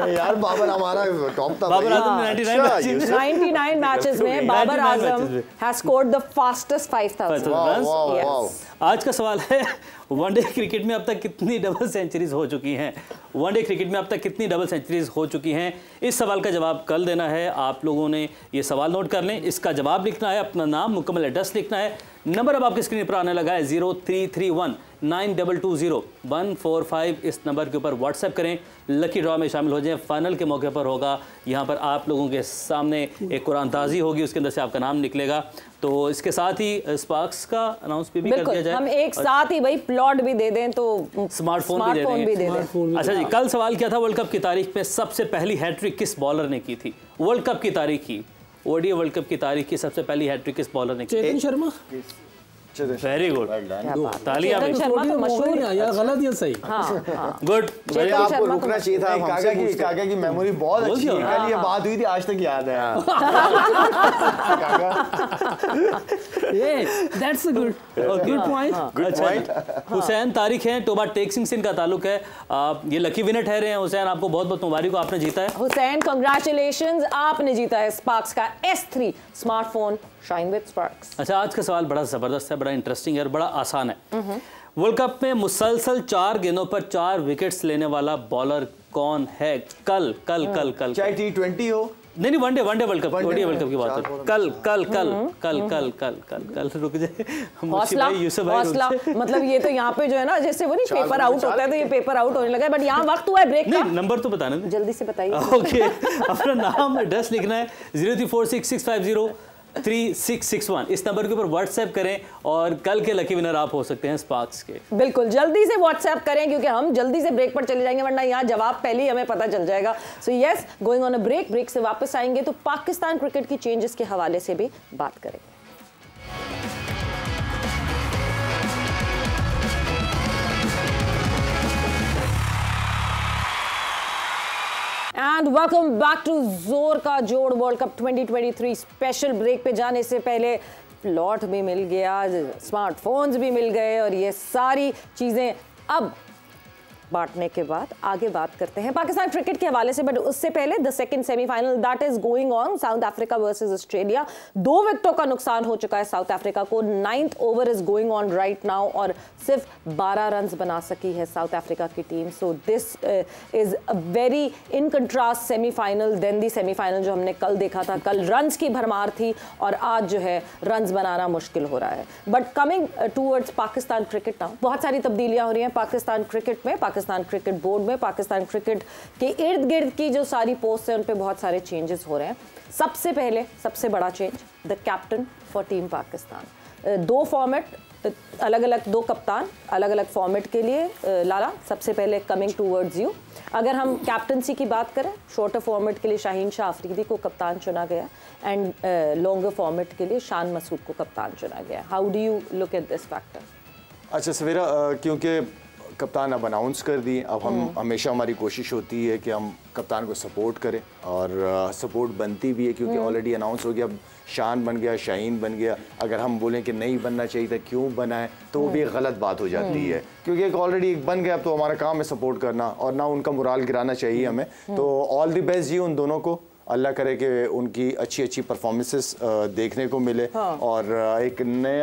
यार बाबर हमारा टॉप था बाबर भाई। आजम ने 99 अच्छा, मैचेस यूसुफ। 99 मैचेस में बाबर 99 आजम मैचेस में। हैज स्कोर्ड द फास्टेस्ट 5000 वाह, वाह, Yes. वाह। आज का सवाल है वनडे क्रिकेट में अब तक कितनी डबल सेंचुरीज हो चुकी हैं? वनडे क्रिकेट में अब तक कितनी डबल सेंचुरीज हो चुकी हैं? इस सवाल का जवाब कल देना है। आप लोगों ने ये सवाल नोट कर लें, इसका जवाब लिखना है, अपना नाम, मुकम्मल एड्रेस लिखना है। नंबर अब आपकी स्क्रीन पर आने लगा है 0331922145। इस नंबर के ऊपर व्हाट्सएप करें, लकी ड्रॉ में शामिल हो जाएं। फाइनल के मौके पर होगा, यहाँ पर आप लोगों के सामने एक कुरान ताज़ी होगी, उसके अंदर से आपका नाम निकलेगा। तो इसके साथ ही स्पार्क्स का अनाउंस भी कर दिया बिल्कुल, जाए। हम एक साथ ही भाई प्लॉट भी दे दें तो स्मार्टफोन भी दे दें। अच्छा जी, कल सवाल क्या था? वर्ल्ड कप की तारीख में सबसे पहली हैट्रिक किस बॉलर ने की थी? वर्ल्ड कप की तारीख की, ओडीआई वर्ल्ड कप की तारीख की सबसे पहली हैट्रिक किस बॉलर ने की? चेतन शर्मा। वेरी गुड, तालियां। चेतन शर्मा तो मशहूर। या गलत या सही? हाँ हाँ गुड। भाई आपको रुकना चाहिए था, नहीं, आप हमसे पूछते। काका की मेमोरी बहुत बोल अच्छी है। दिया। कल ये बात हुई थी, आज तक याद है। ये that's a good point. Good point. Hussain Tariq हैं, टोबा टेक्सिंग से इनका ताल्लुक है। ये लकी विनर ठहरे हैं। हुसैन, आपको बहुत बहुत मुबारक हो, आपने जीता है। हुसैन कंग्रेचुलेशंस, आपने जीता है स्पार्क्स का S3 smartphone shine with sparks. अच्छा, आज का सवाल बड़ा ज़बरदस्त है, बड़ा इंटरेस्टिंग है और बड़ा आसान है। वर्ल्ड कप में मुसलसल 4 गेंदों पर 4 विकेट्स लेने वाला बॉलर कौन है? कल कल कल कल चाहे T20 हो, नहीं one day world cup, ODI world cup की बात है। कल कल कल कल कल कल कल कल रुक जाए। हौसला हौसला, मतलब ये तो यहाँ पे जो है ना, जैसे वो नहीं पेपर आउट होता है तो ये पेपर आउट होने लगा है, बट यहाँ वक्त हुआ है ब्रेक का। नहीं, नंबर तो बताने दे। जल्दी से बताइए। ओके, अपना नाम, एड्रेस लिखना है 034665036661। इस नंबर के ऊपर व्हाट्सएप करें और कल के लकी विनर आप हो सकते हैं स्पार्क्स के। बिल्कुल जल्दी से व्हाट्सएप करें, क्योंकि हम जल्दी से ब्रेक पर चले जाएंगे, वरना यहाँ जवाब पहले ही हमें पता चल जाएगा। So yes, going on a break. Break से वापस आएंगे तो पाकिस्तान क्रिकेट की चेंजेस के हवाले से भी बात करेंगे। एंड वेलकम बैक टू जोर का जोड़ वर्ल्ड कप 2023 स्पेशल। ब्रेक पे जाने से पहले प्लॉट भी मिल गया, स्मार्टफोन्स भी मिल गए और ये सारी चीज़ें अब बांटने के बाद आगे बात करते हैं पाकिस्तान क्रिकेट के हवाले से। बट उससे पहले the second semifinal that is going on, South Africa versus Australia. 2 विकेटों का नुकसान हो चुका है साउथ अफ्रीका को। 9th over is going on right now और सिर्फ 12 रन्स बना सकी है साउथ अफ्रीका की टीम। So this is a very in contrast semifinal then the semifinal जो हमने कल देखा था। कल रन्स की भरमार थी और आज जो है रन्स बनाना मुश्किल हो रहा है। But coming towards Pakistan cricket now, बहुत सारी तब्दीलियां हो रही हैं पाकिस्तान क्रिकेट में, पाकिस्तान क्रिकेट बोर्ड में, पाकिस्तान क्रिकेट के इर्द गिर्द की जो सारी पोस्ट है उन पे बहुत सारे चेंजेस हो रहे हैं। सबसे पहले सबसे बड़ा change, the captain for team Pakistan. 2 format, अलग अलग 2 कप्तान अलग अलग फॉर्मेट के लिए। लाला, सबसे पहले कमिंग टूवर्ड्स यू, अगर हम कैप्टनसी की बात करें, शॉर्टर फॉर्मेट के लिए शाहीन शाह अफरीदी को कप्तान चुना गया एंड लॉन्गर फॉर्मेट के लिए शान मसूद को कप्तान चुना गया। How do you look at this factor? अच्छा सवेरा, क्योंकि कप्तान अब अनाउंस कर दिए, अब हम हमेशा हमारी कोशिश होती है कि हम कप्तान को सपोर्ट करें और सपोर्ट बनती भी है क्योंकि ऑलरेडी अनाउंस हो गया। अब शान बन गया, शाहीन बन गया। अगर हम बोलें कि नहीं बनना चाहिए था, क्यों बना है, तो वो भी एक गलत बात हो जाती है क्योंकि एक ऑलरेडी एक बन गया, तो हमारा काम है सपोर्ट करना और ना उनका मुराल गिराना चाहिए हमें। तो ऑल द बेस्ट जी उन दोनों को, अल्लाह करे कि उनकी अच्छी अच्छी परफॉर्मेंसेस देखने को मिले। हाँ। और एक नए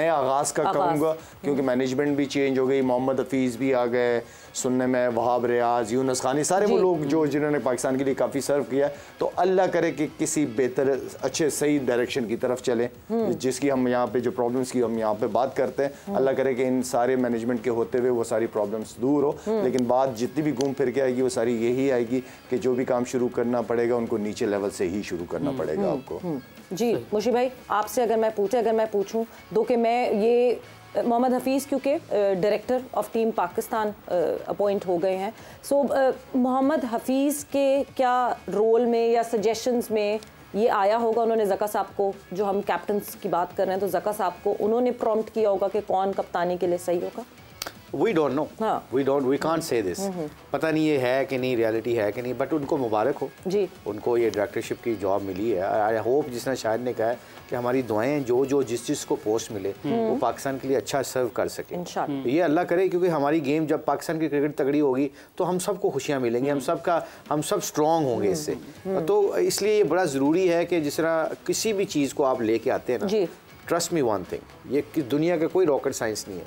आगाज़ का कहूँगा क्योंकि मैनेजमेंट भी चेंज हो गई, मोहम्मद हफीज़ भी आ गए सुनने में, वहाब रियाज, यूनुस खानी, सारे वो लोग जो जिन्होंने पाकिस्तान के लिए काफ़ी सर्व किया। तो अल्लाह करे कि किसी बेहतर अच्छे सही डायरेक्शन की तरफ चले, जिसकी हम यहाँ पे जो प्रॉब्लम्स की हम यहाँ पे बात करते हैं। अल्लाह करे कि इन सारे मैनेजमेंट के होते हुए वो सारी प्रॉब्लम्स दूर हो। लेकिन बात जितनी भी घूम फिर के आएगी वो सारी यही आएगी कि जो भी काम शुरू करना पड़ेगा उनको नीचे लेवल से ही शुरू करना पड़ेगा आपको। जी मुशी भाई, आपसे अगर मैं पूछूं दो कि मैं ये मोहम्मद हफीज़ क्योंकि director of team Pakistan appoint हो गए हैं, सो मोहम्मद हफीज़ के क्या रोल में या सजेशंस में ये आया होगा? उन्होंने ज़का साहब को, जो हम कैप्टन्स की बात कर रहे हैं, तो ज़का साहब को उन्होंने प्रॉम्प्ट किया होगा कि कौन कप्तानी के लिए सही होगा? We don't know. We can't say this. पता नहीं ये है कि नहीं, रियलिटी है कि नहीं, बट उनको मुबारक हो जी, उनको ये डायरेक्टरशिप की जॉब मिली है। आई होप, जिसने शायद ने कहा है कि हमारी दुआएं जो जिस को पोस्ट मिले वो पाकिस्तान के लिए अच्छा सर्व कर सके, ये अल्लाह करे। क्योंकि हमारी गेम जब पाकिस्तान की क्रिकेट तगड़ी होगी तो हम सबको खुशियाँ मिलेंगी, हम सब स्ट्रॉन्ग होंगे इससे। तो इसलिए ये बड़ा ज़रूरी है कि जिस तरह किसी भी चीज़ को आप लेके आते हैं ना, ट्रस्ट मी वन थिंग, ये दुनिया का कोई रॉकेट साइंस नहीं है।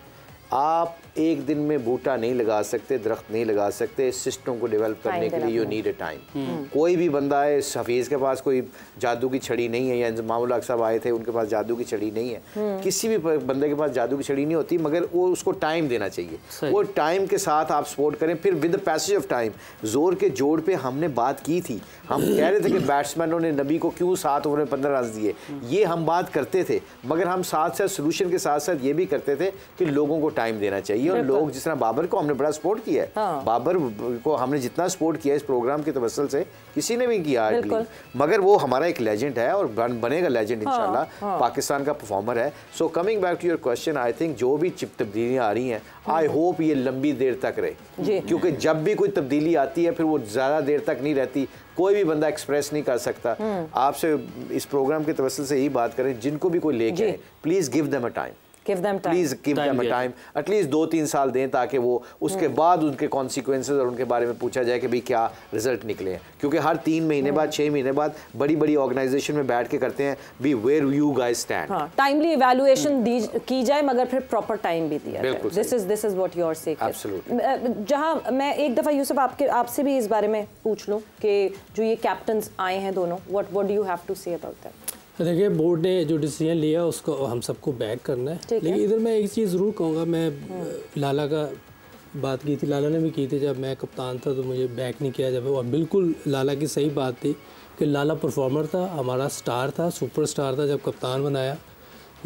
आप एक दिन में बूटा नहीं लगा सकते, दरख्त नहीं लगा सकते। सिस्टम को डेवलप करने के लिए यू नीड अ टाइम। कोई भी बंदा है, हफीज़ के पास कोई जादू की छड़ी नहीं है, या मामूल हक साहब आए थे उनके पास जादू की छड़ी नहीं है। किसी भी बंदे के पास जादू की छड़ी नहीं होती, मगर वो उसको टाइम देना चाहिए। वो टाइम के साथ आप सपोर्ट करें। फिर with the passage of time, जोर के जोड़ पे हमने बात की थी, हम कह रहे थे कि बैट्समैनों ने नबी को क्यों 7 ओवर में 15 रन दिए, ये हम बात करते थे। मगर हम साथ साथ सोल्यूशन के साथ साथ ये भी करते थे कि लोगों को टाइम देना चाहिए। और लोग, जिस तरह बाबर को हमने बड़ा सपोर्ट किया है, हाँ। बाबर को हमने जितना सपोर्ट किया इस प्रोग्राम के तवस्सुल से किसी ने भी किया, मगर वो हमारा एक लेजेंड है और बनेगा लेजेंड इंशाल्लाह। हाँ। पाकिस्तान का परफॉर्मर है। So coming back to your question, I think जो भी तब्दीलियां आ रही हैं, आई होप ये लंबी देर तक रहे, क्योंकि जब भी कोई तब्दीली आती है फिर वो ज़्यादा देर तक नहीं रहती। कोई भी बंदा एक्सप्रेस नहीं कर सकता। आपसे इस प्रोग्राम के तवस्सुल से यही बात करें, जिनको भी कोई लेके आए, please give them a time, please give them a time, at least 2-3 साल दें, ताकि वो उसके बाद उनके कॉन्सिक्वेंसेज और उनके बारे में पूछा जाए कि भाई क्या रिजल्ट निकले हैं। क्योंकि हर 3 महीने बाद, 6 महीने बाद बड़ी ऑर्गेनाइजेशन में बैठ के करते हैं भी where you guys stand. Timely evaluation की जाए, मगर फिर प्रॉपर टाइम भी दिया जाए। This is what you are saying. Absolutely. जहां मैं एक दफ़ा यूसुफ आपसे भी इस बारे में पूछ लूँ कि जो ये कैप्टन्स आए हैं दोनों, what do you have to say about that? देखिए, बोर्ड ने जो डिसीजन लिया उसको हम सबको बैक करना है। लेकिन इधर मैं एक चीज़ ज़रूर कहूँगा, मैं लाला का बात की थी, लाला ने भी की थी, जब मैं कप्तान था तो मुझे बैक नहीं किया जब, और बिल्कुल लाला की सही बात थी कि लाला परफॉर्मर था, हमारा स्टार था, सुपरस्टार था जब कप्तान बनाया।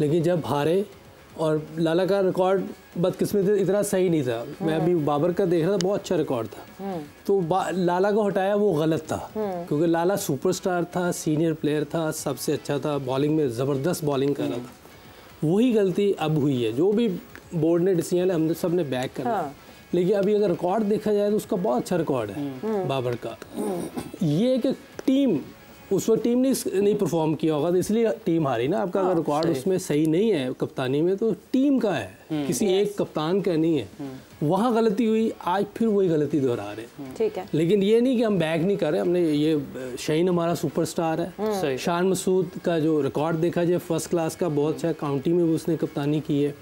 लेकिन जब हारे, और लाला का रिकॉर्ड बदकिस्मती इतना सही नहीं था, मैं अभी बाबर का देख रहा था, बहुत अच्छा रिकॉर्ड था, तो लाला को हटाया वो गलत था। क्योंकि लाला सुपरस्टार था, सीनियर प्लेयर था, सबसे अच्छा था, बॉलिंग में ज़बरदस्त बॉलिंग कर रहा था। वही गलती अब हुई है। जो भी बोर्ड ने डिसीजन, हम सब ने बैक करा। लेकिन अभी अगर रिकॉर्ड देखा जाए तो उसका बहुत अच्छा रिकॉर्ड है बाबर का। ये कि टीम उस वक्त टीम ने नहीं परफॉर्म किया होगा तो इसलिए टीम हारी ना। आपका अगर रिकॉर्ड उसमें सही नहीं है कप्तानी में तो टीम का है, किसी एक कप्तान का नहीं है। वहाँ गलती हुई, आज फिर वही गलती दोहरा रहे हैं। ठीक है, लेकिन ये नहीं कि हम बैक नहीं कर रहे। हमने ये शाहीन हमारा सुपरस्टार है। शान मसूद का जो रिकॉर्ड देखा जाए फर्स्ट क्लास का, बहुत अच्छा। काउंटी में भी उसने कप्तानी की है,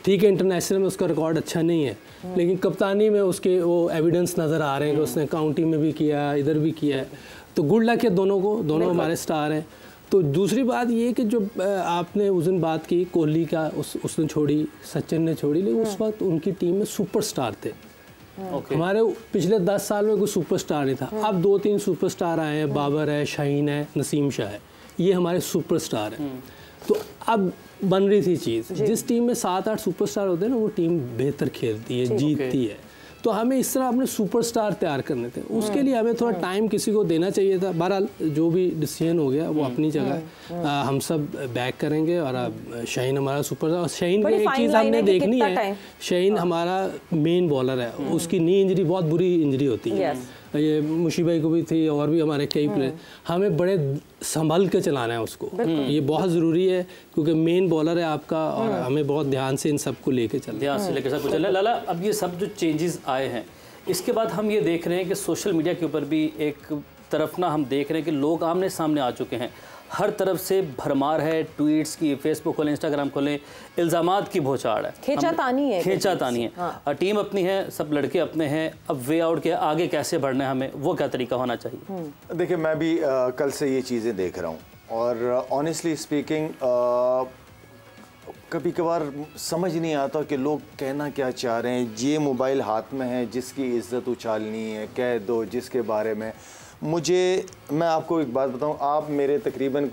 ठीक है। इंटरनेशनल में उसका रिकॉर्ड अच्छा नहीं है, लेकिन कप्तानी में उसके वो एविडेंस नज़र आ रहे हैं कि उसने काउंटी में भी किया, इधर भी किया है। तो गुड लक है दोनों को, दोनों हमारे स्टार हैं। तो दूसरी बात ये कि जो आपने उस दिन बात की कोहली का, उसने छोड़ी, सचिन ने छोड़ी, लेकिन उस वक्त उनकी टीम में सुपरस्टार थे। हमारे पिछले 10 साल में कोई सुपरस्टार नहीं था। अब 2-3 सुपरस्टार आए हैं, बाबर है, शाहीन है, नसीम शाह है, ये हमारे सुपरस्टार हैं। तो अब बन रही थी चीज़, जिस टीम में 7-8 सुपरस्टार होते हैं ना वो टीम बेहतर खेलती है, जीतती है। तो हमें इस तरह अपने सुपरस्टार तैयार करने थे, उसके लिए हमें थोड़ा टाइम किसी को देना चाहिए था। बहरहाल जो भी डिसीजन हो गया वो अपनी जगह, हम सब बैक करेंगे। और अब शाहीन हमारा सुपरस्टार, और शाहीन की एक चीज़ हमने देखनी है, शाहीन हमारा मेन बॉलर है, उसकी नी इंजरी बहुत बुरी इंजरी होती है। ये मुशी भाई को भी थी और भी हमारे कई प्लेयर। हमें बड़े संभल के चलाना है उसको, ये बहुत ज़रूरी है क्योंकि मेन बॉलर है आपका, और हमें बहुत ध्यान से इन सबको लेके चलना, ध्यान से लेके सब कुछ चलना। लाला, अब ये सब जो चेंजेस आए हैं, इसके बाद हम ये देख रहे हैं कि सोशल मीडिया के ऊपर भी एक तरफ ना हम देख रहे हैं कि लोग आमने सामने आ चुके हैं, हर तरफ से भरमार है ट्वीट्स की, फेसबुक खोलें, इंस्टाग्राम खोलें, इल्ज़ामात की बौछार है, खींचातानी है। हाँ। टीम अपनी है, सब लड़के अपने हैं। अब वे आउट के आगे कैसे बढ़ना है हमें, वो क्या तरीका होना चाहिए? देखिए, मैं भी कल से ये चीज़ें देख रहा हूँ और ऑनेस्टली स्पीकिंग कभी कभार समझ नहीं आता कि लोग कहना क्या चाह रहे हैं। ये मोबाइल हाथ में है, जिसकी इज्जत उछालनी है कह दो, जिसके बारे में मैं आपको एक बात बताऊं, आप मेरे तकरीबन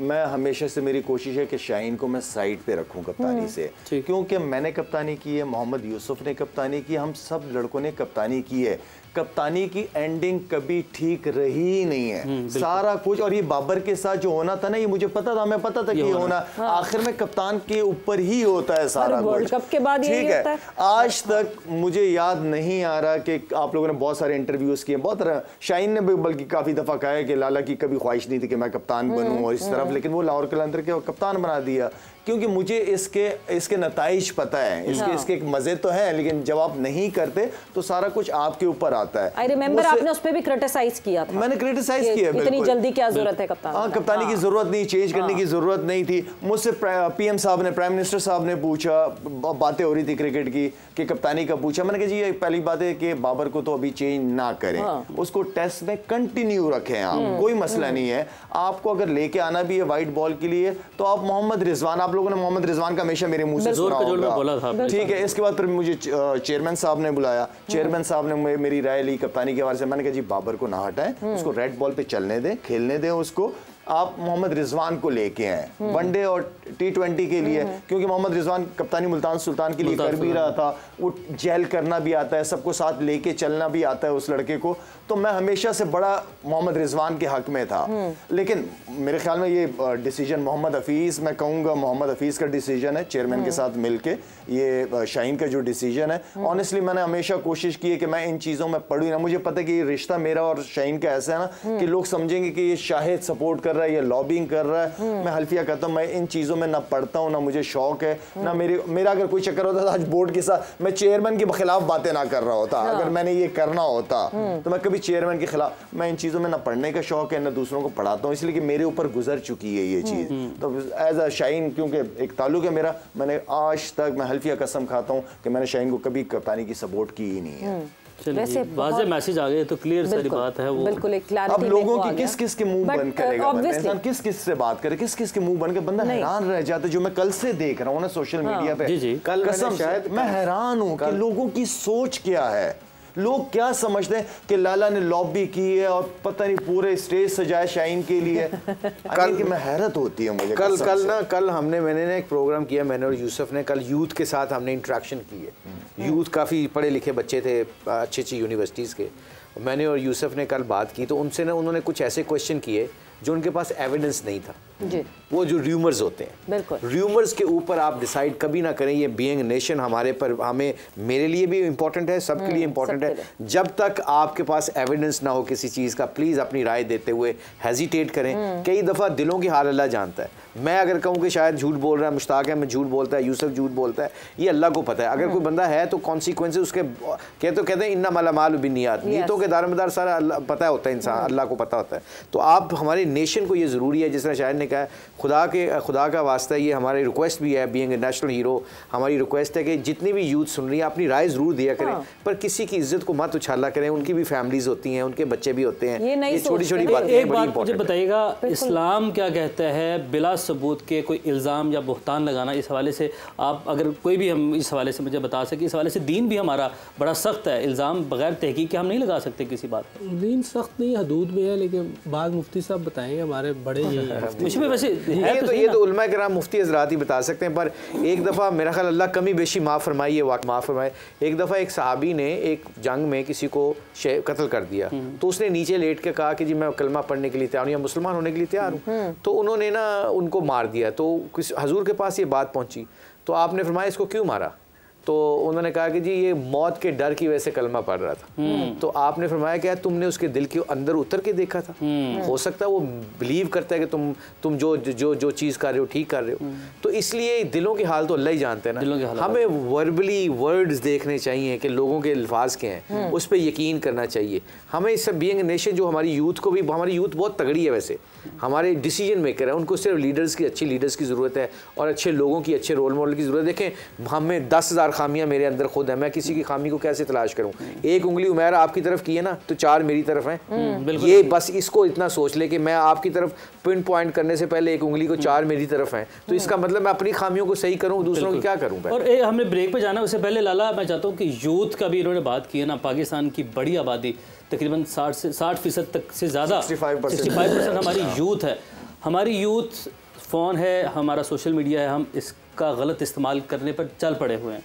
मैं हमेशा से मेरी कोशिश है कि शाहीन को मैं साइड पे रखूं कप्तानी से, क्योंकि मैंने कप्तानी की है, मोहम्मद यूसुफ ने कप्तानी की, हम सब लड़कों ने कप्तानी की है। कप्तानी की एंडिंग कभी ठीक रही ही नहीं है, सारा कुछ। और ये बाबर के साथ जो होना था ना, ये मुझे पता था, हमें पता था कि ये होना आखिर में कप्तान के ऊपर ही होता है सारा कुछ। वर्ल्ड कप के बाद ठीक है, आज तक मुझे याद नहीं आ रहा कि आप लोगों ने बहुत सारे इंटरव्यूज किए, बहुत शाहीन ने भी बल्कि काफी दफा कहा है कि लाला की कभी ख्वाहिश नहीं थी कि मैं कप्तान बनूं और इस तरफ, लेकिन वो लाहौर कलंदर के कप्तान बना दिया, क्योंकि मुझे इसके नताइज पता है, इसके एक मजे तो है, लेकिन जब आप नहीं करते तो सारा कुछ आपके ऊपर आता है। आई रिमेंबर आपने उस पे भी क्रिटिसाइज किया था। मैंने क्रिटिसाइज किया, इतनी जल्दी क्या जरूरत है कप्तान? हाँ, कप्तानी की जरूरत नहीं, चेंज करने की जरूरत नहीं थी। मुझसे पीएम साहब ने, प्राइम मिनिस्टर साहब ने पूछा, बातें हो रही थी क्रिकेट की कि कप्तानी का पूछा, मैंने कहा जी ये पहली बात है कि बाबर को तो अभी चेंज ना करें, उसको टेस्ट में कंटिन्यू रखें आप, कोई मसला नहीं है। आपको अगर लेके आना भी है व्हाइट बॉल के लिए तो आप मोहम्मद रिजवान, आप लोगों ने मोहम्मद रिजवान का हमेशा मेरे मुंह से सुना होगा, ठीक है। इसके बाद फिर मुझे चेयरमैन साहब ने बुलाया, चेयरमैन साहब ने मेरी राय ली कप्तानी के हवाले से। मैंने कहा जी बाबर को ना हटाएं, उसको रेड बॉल पे चलने दें, खेलने दें उसको, आप मोहम्मद रिजवान को लेके आए वनडे और T20 के लिए, क्योंकि मोहम्मद रिजवान कप्तानी मुल्तान सुल्तान के लिए कर भी रहा था, वो जेल करना भी आता है, सबको साथ लेके चलना भी आता है उस लड़के को। तो मैं हमेशा से बड़ा मोहम्मद रिजवान के हक में था, लेकिन मेरे ख्याल में ये डिसीजन मोहम्मद हफीज़, मैं कहूँगा मोहम्मद हफीज़ का डिसीजन है, चेयरमैन के साथ मिलके ये शाहीन का जो डिसीजन है। ऑनेस्टली मैंने हमेशा कोशिश की है कि मैं इन चीज़ों में पढ़ूँ ना। मुझे पता है कि ये रिश्ता मेरा और शाहीन का ऐसा है ना कि लोग समझेंगे कि ये शाहिद सपोर्ट कर रहा है, ये लॉबिंग कर रहा है। मैं हल्फिया कहता हूँ, मैं इन चीज़ों में ना पढ़ता हूँ, ना मुझे शौक है, ना मेरा अगर कोई चक्कर होता था आज बोर्ड के साथ मैं चेयरमैन के खिलाफ बातें ना कर रहा होता। अगर मैंने ये करना होता तो मैं कभी चेयरमैन के खिलाफ, मैं इन चीज़ों में ना पढ़ने का शौक है ना दूसरों को पढ़ाता हूँ, इसलिए कि मेरे ऊपर गुजर चुकी है ये चीज़। तो एज अ शाहीन क्योंकि एक ताल्लुक है मेरा, मैंने आज तक मैं हल्फिया कसम खाता हूँ कि मैंने शाहीन को कभी कप्तानी की सपोर्ट की ही नहीं है। वैसे वाज़ेह मैसेज आ गए तो क्लियर सारी बात है वो। बिल्कुल एक क्लैरिटी। अब लोगों की किस किस के मुंह बंद करेगा इंसान, किस किस से बात करे, किस किस के मुंह बन के बंदा हैरान रह जाता है। जो मैं कल से देख रहा हूँ ना सोशल मीडिया पे, कल कसम शायद मैं हैरान हूँ कि लोगों की सोच क्या है। लोग क्या समझते हैं कि लाला ने लॉबी की है और पता नहीं पूरे स्टेज सजाया शाहीन के लिए। कल की मैं हैरत होती है मुझे। कल मैंने एक प्रोग्राम किया, मैंने और यूसुफ ने, कल यूथ के साथ हमने इंटरेक्शन की है। यूथ काफ़ी पढ़े लिखे बच्चे थे अच्छी यूनिवर्सिटीज़ के। मैंने और यूसुफ ने कल बात की तो उनसे ना उन्होंने कुछ ऐसे क्वेश्चन किए जो उनके पास एविडेंस नहीं था। जी। वो जो र्यूमर्स होते हैं, बिल्कुल, र्यूमर्स के ऊपर आप डिसाइड कभी ना करें। ये बीइंग नेशन हमारे पर, हमें, मेरे लिए भी इंपॉर्टेंट है, सबके लिए इंपॉर्टेंट है। जब तक आपके पास एविडेंस ना हो किसी चीज़ का, प्लीज़ अपनी राय देते हुए हेजिटेट करें। कई दफ़ा दिलों की हाल अल्लाह जानता है। मैं अगर कहूँ कि शायद झूठ बोल रहा है, मुश्ताक है मैं झूठ बोलता है, यूसुफ झूठ बोलता है, ये अल्लाह को पता है। अगर कोई बंदा है तो कॉन्सिक्वेंसेस उसके कहते हैं इन्ना मालामाल बिन्नियात, नीयतों के दारोमदार सारा अल्लाह पता होता है, इंसान अल्लाह को पता होता है। तो आप हमारे नेशन को ये ज़रूरी है, जिस तरह शायद ने कहा, खुदा का वास्ता, ये हमारी रिक्वेस्ट भी है, बीइंग ए नेशनल हीरो हमारी रिक्वेस्ट है कि जितनी भी यूथ सुन रही है अपनी राय ज़रूर दिया करें, पर किसी की इज्जत को मत उछाला करें। उनकी भी फैमिलीज होती हैं, उनके बच्चे भी होते हैं, ये छोटी छोटी बातें। एक बात मुझे बताइएगा, इस्लाम क्या कहता है बिला सबूत के कोई इल्ज़ाम या बुहतान लगाना? इस हवाले से आप अगर कोई भी हम इस हवाले से मुझे बता सके। इस हवाले से दीन भी हमारा बड़ा सख्त है, इल्ज़ाम बगैर तहकीक के हम नहीं लगा सकते किसी बात पर। दीन सख्त नहीं, हदूद में है, लेकिन बाद मुफ्ती साहब बताएंगे, हमारे बड़े मुझे वैसे ये तो उलमा किराम मुफ्ती हज़रात ही बता सकते हैं। पर एक दफ़ा मेरा ख्याल अल्लाह कमी बेशी माफ़ फरमाइए, माफ़ फरमाए, एक दफ़ा एक सहाबी ने एक जंग में किसी को कत्ल कर दिया, तो उसने नीचे लेट के कहा कि जी मैं कलमा पढ़ने के लिए तैयार हूँ या मुसलमान होने के लिए तैयार हूँ। तो उन्होंने ना उनको मार दिया। तो हजूर के पास ये बात पहुँची, तो आपने फरमाया इसको क्यों मारा? तो उन्होंने कहा कि जी ये मौत के डर की वजह से कलमा पढ़ रहा था। तो आपने फरमाया क्या तुमने उसके दिल के अंदर उतर के देखा था? हो सकता है वो बिलीव करता है कि तुम जो चीज़ कर रहे हो ठीक कर रहे हो। तो इसलिए दिलों के हाल तो अल्लाह ही जानते हैं ना। हमें वर्बली वर्ड्स देखने चाहिए कि लोगों के अल्फाज के हैं, उस पर यकीन करना चाहिए। हमें इस बीइंग नेशन, जो हमारी यूथ को भी, हमारी यूथ बहुत तगड़ी है वैसे, हमारे डिसीजन मेकर है, उनको सिर्फ लीडर्स की, अच्छी लीडर्स की ज़रूरत है और अच्छे लोगों की, अच्छे रोल मॉडल की ज़रूरत है। देखें हमें 10,000 खामियां मेरे अंदर खुद है, मैं किसी की खामी को कैसे तलाश करूं? एक उंगली उमैर आपकी तरफ की है ना, तो 4 मेरी तरफ हैं। ये बस इसको इतना सोच ले कि मैं आपकी तरफ पिन पॉइंट करने से पहले एक उंगली को 4 मेरी तरफ हैं, तो इसका मतलब मैं अपनी खामियों को सही करूं, दूसरों की क्या करूं? और हमने ब्रेक पे जाना, उससे पहले लाला मैं चाहता हूँ कि यूथ का भी इन्होंने बात की है ना। पाकिस्तान की बड़ी आबादी तकरीबन 60% तक से ज़्यादा 65% हमारी यूथ है। हमारी यूथ फ़ोन है, हमारा सोशल मीडिया है, हम इसका गलत इस्तेमाल करने पर चल पड़े हुए हैं।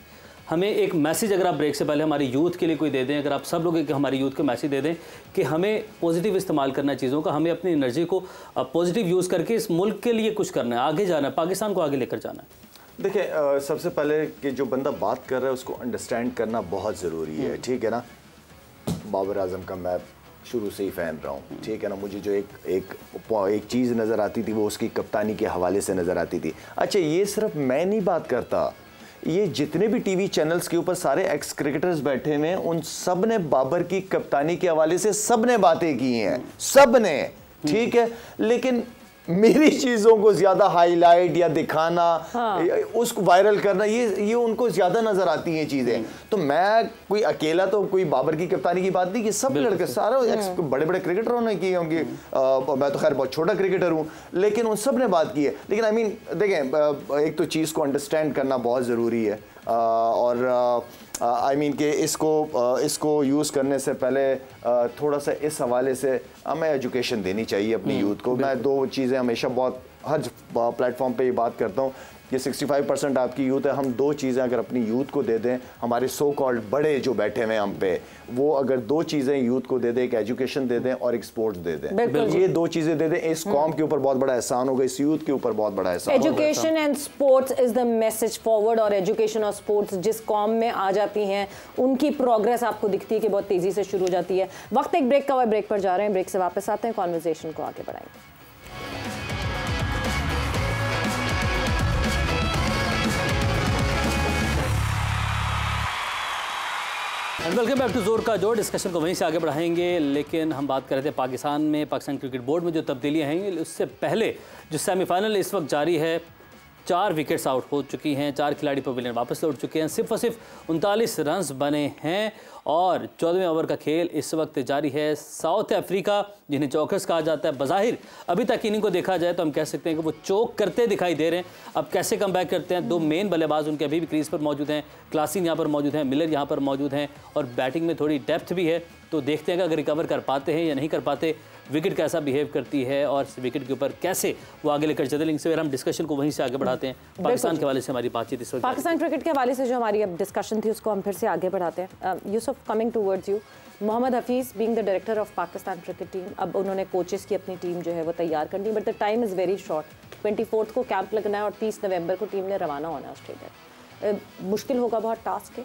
हमें एक मैसेज अगर आप ब्रेक से पहले हमारी यूथ के लिए कोई दे दें, अगर आप सब लोग एक हमारी यूथ को मैसेज दे दें कि हमें पॉजिटिव इस्तेमाल करना है चीज़ों का, हमें अपनी एनर्जी को पॉजिटिव यूज़ करके इस मुल्क के लिए कुछ करना है, आगे जाना है, पाकिस्तान को आगे लेकर जाना है। देखिए सबसे पहले कि जो बंदा बात कर रहा है उसको अंडरस्टैंड करना बहुत ज़रूरी है, ठीक है ना। बाबर आजम का मैं शुरू से ही फ़ैन रहा हूँ, ठीक है ना। मुझे जो एक चीज़ नज़र आती थी वो उसकी कप्तानी के हवाले से नज़र आती थी। अच्छा, ये सिर्फ मैं नहीं बात करता, ये जितने भी टीवी चैनल्स के ऊपर सारे एक्स क्रिकेटर्स बैठे हुए हैं, उन सब ने बाबर की कप्तानी के हवाले से सब ने बातें की हैं, सब ने, ठीक है। लेकिन मेरी चीज़ों को ज़्यादा हाईलाइट या दिखाना, उसको वायरल करना, ये उनको ज़्यादा नज़र आती हैं चीज़ें। तो मैं कोई अकेला तो कोई बाबर की कप्तानी की बात नहीं कि सब लड़के सारे बड़े बड़े क्रिकेटरों ने की होंगी। मैं तो खैर बहुत छोटा क्रिकेटर हूँ, लेकिन उन सब ने बात की है। लेकिन आई मीन देखें, एक तो चीज़ को अंडरस्टैंड करना बहुत ज़रूरी है, और आई मीन कि इसको यूज़ करने से पहले थोड़ा सा इस हवाले से हमें एजुकेशन देनी चाहिए अपनी यूथ को। मैं 2 चीज़ें हमेशा बहुत हर प्लेटफॉर्म पे ये बात करता हूँ कि 65% आपकी यूथ है। हम 2 चीज़ें अगर अपनी यूथ को दे दें, हमारे सो कॉल्ड बड़े जो बैठे हुए हैं हम पे, वो अगर 2 चीज़ें यूथ को दे दें, एक एजुकेशन दे दें और एक स्पोर्ट्स दे दें, ये 2 चीज़ें दे दें, इस कौम के ऊपर बहुत बड़ा एहसान होगा, इस यूथ के ऊपर बहुत बड़ा एहसान होगा। Education and sports is the message forward. और एजुकेशन और स्पोर्ट्स जिस कौम में आ जाती हैं, उनकी प्रोग्रेस आपको दिखती है कि बहुत तेज़ी से शुरू हो जाती है। वक्त एक ब्रेक का हुआ, ब्रेक पर जा रहे हैं, ब्रेक से वापस आते हैं, कॉन्वर्सेशन को आगे बढ़ाएंगे। वेलकम बैक टू जोर का जोर। डिस्कशन को वहीं से आगे बढ़ाएंगे, लेकिन हम बात कर रहे थे पाकिस्तान क्रिकेट बोर्ड में जो तब्दीलियां हैं। उससे पहले जो सेमीफाइनल इस वक्त जारी है, 4 विकेट्स आउट हो चुकी हैं, 4 खिलाड़ी पवेलियन वापस लौट चुके हैं, सिर्फ और सिर्फ 39 रन्स बने हैं और 14वें ओवर का खेल इस वक्त जारी है। साउथ अफ्रीका, जिन्हें चौकर्स कहा जाता है, बज़ाहिर अभी तक इन्हीं को देखा जाए तो हम कह सकते हैं कि वो चौक करते दिखाई दे रहे हैं। अब कैसे कम बैक करते हैं? 2 मेन बल्लेबाज उनके अभी भी क्रीज पर मौजूद हैं, क्लासिन यहाँ पर मौजूद हैं, मिलर यहाँ पर मौजूद हैं और बैटिंग में थोड़ी डेप्थ भी है। तो देखते हैं कि अगर रिकवर कर पाते हैं या नहीं कर पाते, विकेट कैसा बिहेव करती है और विकेट के ऊपर कैसे वो आगे लेकर चलते हैं। इनसे हम डिस्कशन को वहीं से आगे बढ़ाते हैं। पाकिस्तान के हवाले से हमारी बातचीत इस वक्त, पाकिस्तान क्रिकेट के हवाले से जो हमारी अब डिस्कशन थी उसको हम फिर से आगे बढ़ाते हैं। Yusuf, coming towards you, Mohammad Hafeez being the director of Pakistan cricket team, अब उन्होंने कोचेस की अपनी टीम जो है वो तैयार करनी, but the time is very short. 24 को कैंप लगना है और 30 नवंबर को टीम ने रवाना होना है ऑस्ट्रेलिया। मुश्किल होगा बहुत टास्क है।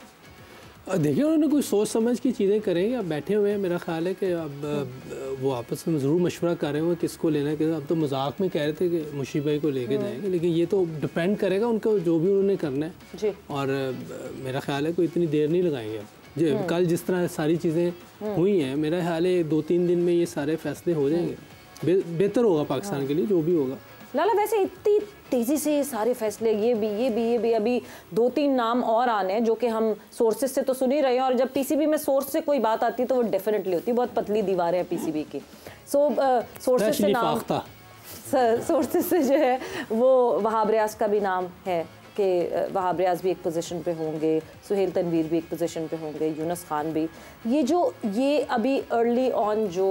देखिए उन्होंने कोई सोच समझ की चीज़ें करेंगे। अब बैठे हुए हैं, मेरा ख्याल है कि अब वो आपस में ज़रूर मशवरा कर रहे होंगे किसको लेना है। अब तो मजाक में कह रहे थे कि मुशी भाई को लेके जाएंगे, लेकिन ये तो डिपेंड करेगा उनको जो भी उन्होंने करना है जी। और मेरा ख्याल है कोई इतनी देर नहीं लगाएंगे। अब कल जिस तरह सारी चीज़ें हुई हैं, मेरा ख्याल है 2-3 दिन में ये सारे फैसले हो जाएंगे। बेहतर होगा पाकिस्तान के लिए जो भी होगा। लाला वैसे इतनी तेज़ी से सारे फैसले, ये भी अभी 2-3 नाम और आने हैं जो कि हम सोर्सेज से तो सुन ही रहे हैं, और जब पीसीबी में सोर्स से कोई बात आती है तो वो डेफिनेटली होती है, बहुत पतली दीवारें हैं पीसीबी की। सोर्सेज से नाम, सोर्सेज से जो है वो वहाब रियाज का भी नाम है कि वहाब रियाज भी एक पोजीशन पे होंगे, सुहेल तनवीर भी एक पोजीशन पे होंगे, यूनुस खान भी। ये अभी अर्ली ऑन जो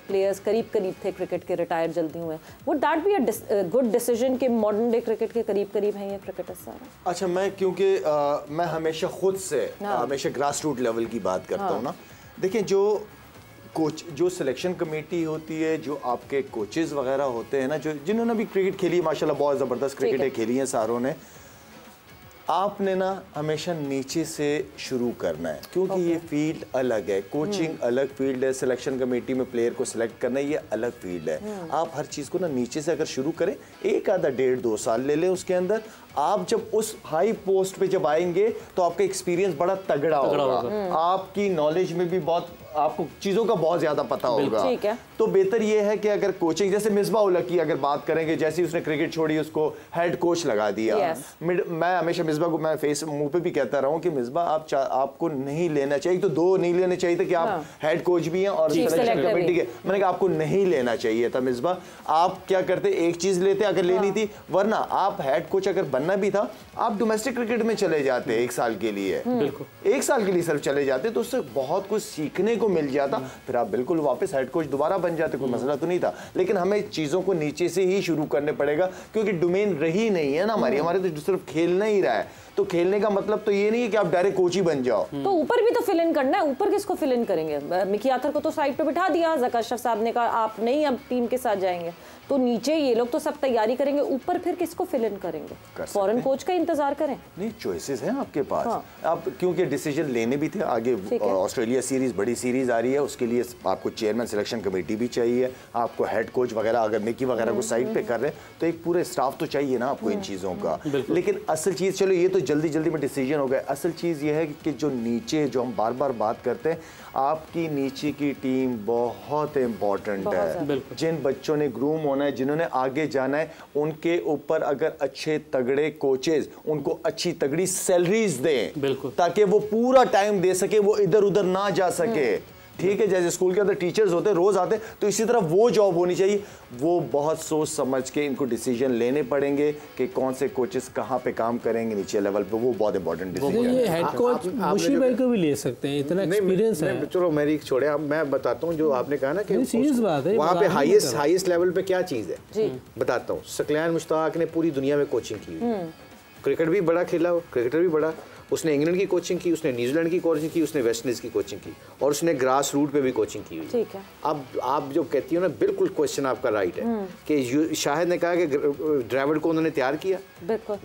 प्लेयर्स करीब थे क्रिकेट के, रिटायर जल्दी हुए, would that be a good decision कि मॉडर्न डे क्रिकेट के करीब हैं ये क्रिकेटर्स सारे? अच्छा, मैं क्योंकि मैं हमेशा खुद से हमेशा ग्रास रूट लेवल की बात करता हूँ ना। देखिए जो कोच, जो सिलेक्शन कमेटी होती है, जो आपके कोचेस वगैरह होते हैं ना, जो जिन्होंने भी क्रिकेट खेली है, माशाल्लाह बहुत ज़बरदस्त क्रिकेट खेली है सारों ने, आपने ना हमेशा नीचे से शुरू करना है, क्योंकि ये फील्ड अलग है। कोचिंग अलग फील्ड है, सिलेक्शन कमेटी में प्लेयर को सिलेक्ट करना ये अलग फील्ड है। आप हर चीज़ को ना नीचे से अगर शुरू करें, एक आधा 1.5-2 साल ले लें, उसके अंदर आप जब उस हाई पोस्ट पे जब आएंगे तो आपका एक्सपीरियंस बड़ा तगड़ा होगा। आपकी नॉलेज में भी बहुत, आपको चीज़ों का बहुत ज़्यादा पता होगा। ठीक है। तो बेहतर ये है कि अगर कोचिंग, जैसे मिसबा उल हक की अगर बात करेंगे, जैसे ही उसने क्रिकेट छोड़ी उसको हेड कोच लगा दिया। मैं हमेशा मिसबा को मैं फेस मुंह पे भी कहता रहा हूँ कि मिसबा आपको नहीं लेना चाहिए, तो 2 नहीं लेने चाहिए थे कि आप हेड कोच भी हैं और सिलेक्शन कमेटी के। मैंने कहा आपको नहीं लेना चाहिए था मिसबा। आप क्या करते, एक चीज लेते अगर लेनी थी, वरना आप हेड कोच अगर बनना भी था, आप डोमेस्टिक क्रिकेट में चले जाते 1 साल के लिए, 1 साल के लिए सिर्फ चले जाते, तो उससे बहुत कुछ सीखने को मिल जाता। फिर आप बिल्कुल वापस हेड कोच दोबारा बन जाते, कोई मसला तो नहीं था। लेकिन हमें चीजों को नीचे से ही शुरू करने पड़ेगा, क्योंकि डोमेन रही नहीं है ना हमारे तो सिर्फ खेलना ही रहा है। तो खेलने का मतलब तो ये नहीं है कि आप डायरेक्ट कोच ही बन जाओ। तो ऊपर भी तो फिल इन करना है। ऊपर किसको फिल इन करेंगे? मिकी आथर को तो साइड पे बिठा दिया, ज़का अशरफ साहब ने कहा आप नहीं अब टीम के साथ जाएंगे, तो नीचे ये लोग तो सब तैयारी करेंगे, ऊपर फिर किसको फिल इन करेंगे? फॉरेन कोच का इंतजार करें? नहीं, चॉइसेस हैं आपके पास। आप क्योंकि डिसीजन लेने भी थे आगे, ऑस्ट्रेलिया सीरीज बड़ी सीरीज आ रही है, उसके लिए आपको चेयरमैन सिलेक्शन कमेटी भी चाहिए, आपको हेड कोच वगैरह, अगर मिकी वगैरह को साइड पे कर रहे हैं तो एक पूरे स्टाफ तो चाहिए ना आपको इन चीज़ों का। लेकिन असल चीज़, चलो ये तो जल्दी जल्दी में डिसीजन हो गया, असल चीज़ ये है कि जो नीचे, जो हम बार बार बात करते हैं, आपकी नीचे की टीम बहुत इंपॉर्टेंट है। जिन बच्चों ने ग्रूम होना है, जिन्होंने आगे जाना है, उनके ऊपर अगर अच्छे तगड़े कोचेस उनको अच्छी तगड़ी सैलरीज दें, ताकि वो पूरा टाइम दे सके, वो इधर उधर ना जा सके। ठीक है, जैसे स्कूल के अंदर टीचर्स होते हैं, रोज आते, तो इसी तरह वो जॉब होनी चाहिए। वो बहुत सोच समझ के इनको डिसीजन लेने पड़ेंगे कि कौन से कोचेस कहाँ पे काम करेंगे नीचे लेवल पे, वो बहुत इंपॉर्टेंट डिसीजन है। ये हेड कोच मुशी भाई को भी ले सकते हैं, इतना एक्सपीरियंस है। चलो मेरी छोड़े, अब मैं बताता हूँ जो आपने कहा ना कि सीरियस बात है, वहाँ पे हाईएस्ट लेवल पे क्या चीज़ है बताता हूँ। सकलैन मुश्ताक ने पूरी दुनिया में कोचिंग की, क्रिकेट भी बड़ा खेला, क्रिकेटर भी बड़ा, उसने इंग्लैंड की कोचिंग की, उसने न्यूजीलैंड की कोचिंग की, उसने वेस्ट इंडीज की कोचिंग की, और उसने ग्रास रूट पे भी कोचिंग की हुई। ठीक है। अब आप जो कहती हो ना, बिल्कुल क्वेश्चन आपका राइट है कि शाहिद ने कहा कि ड्राविड को उन्होंने तैयार किया,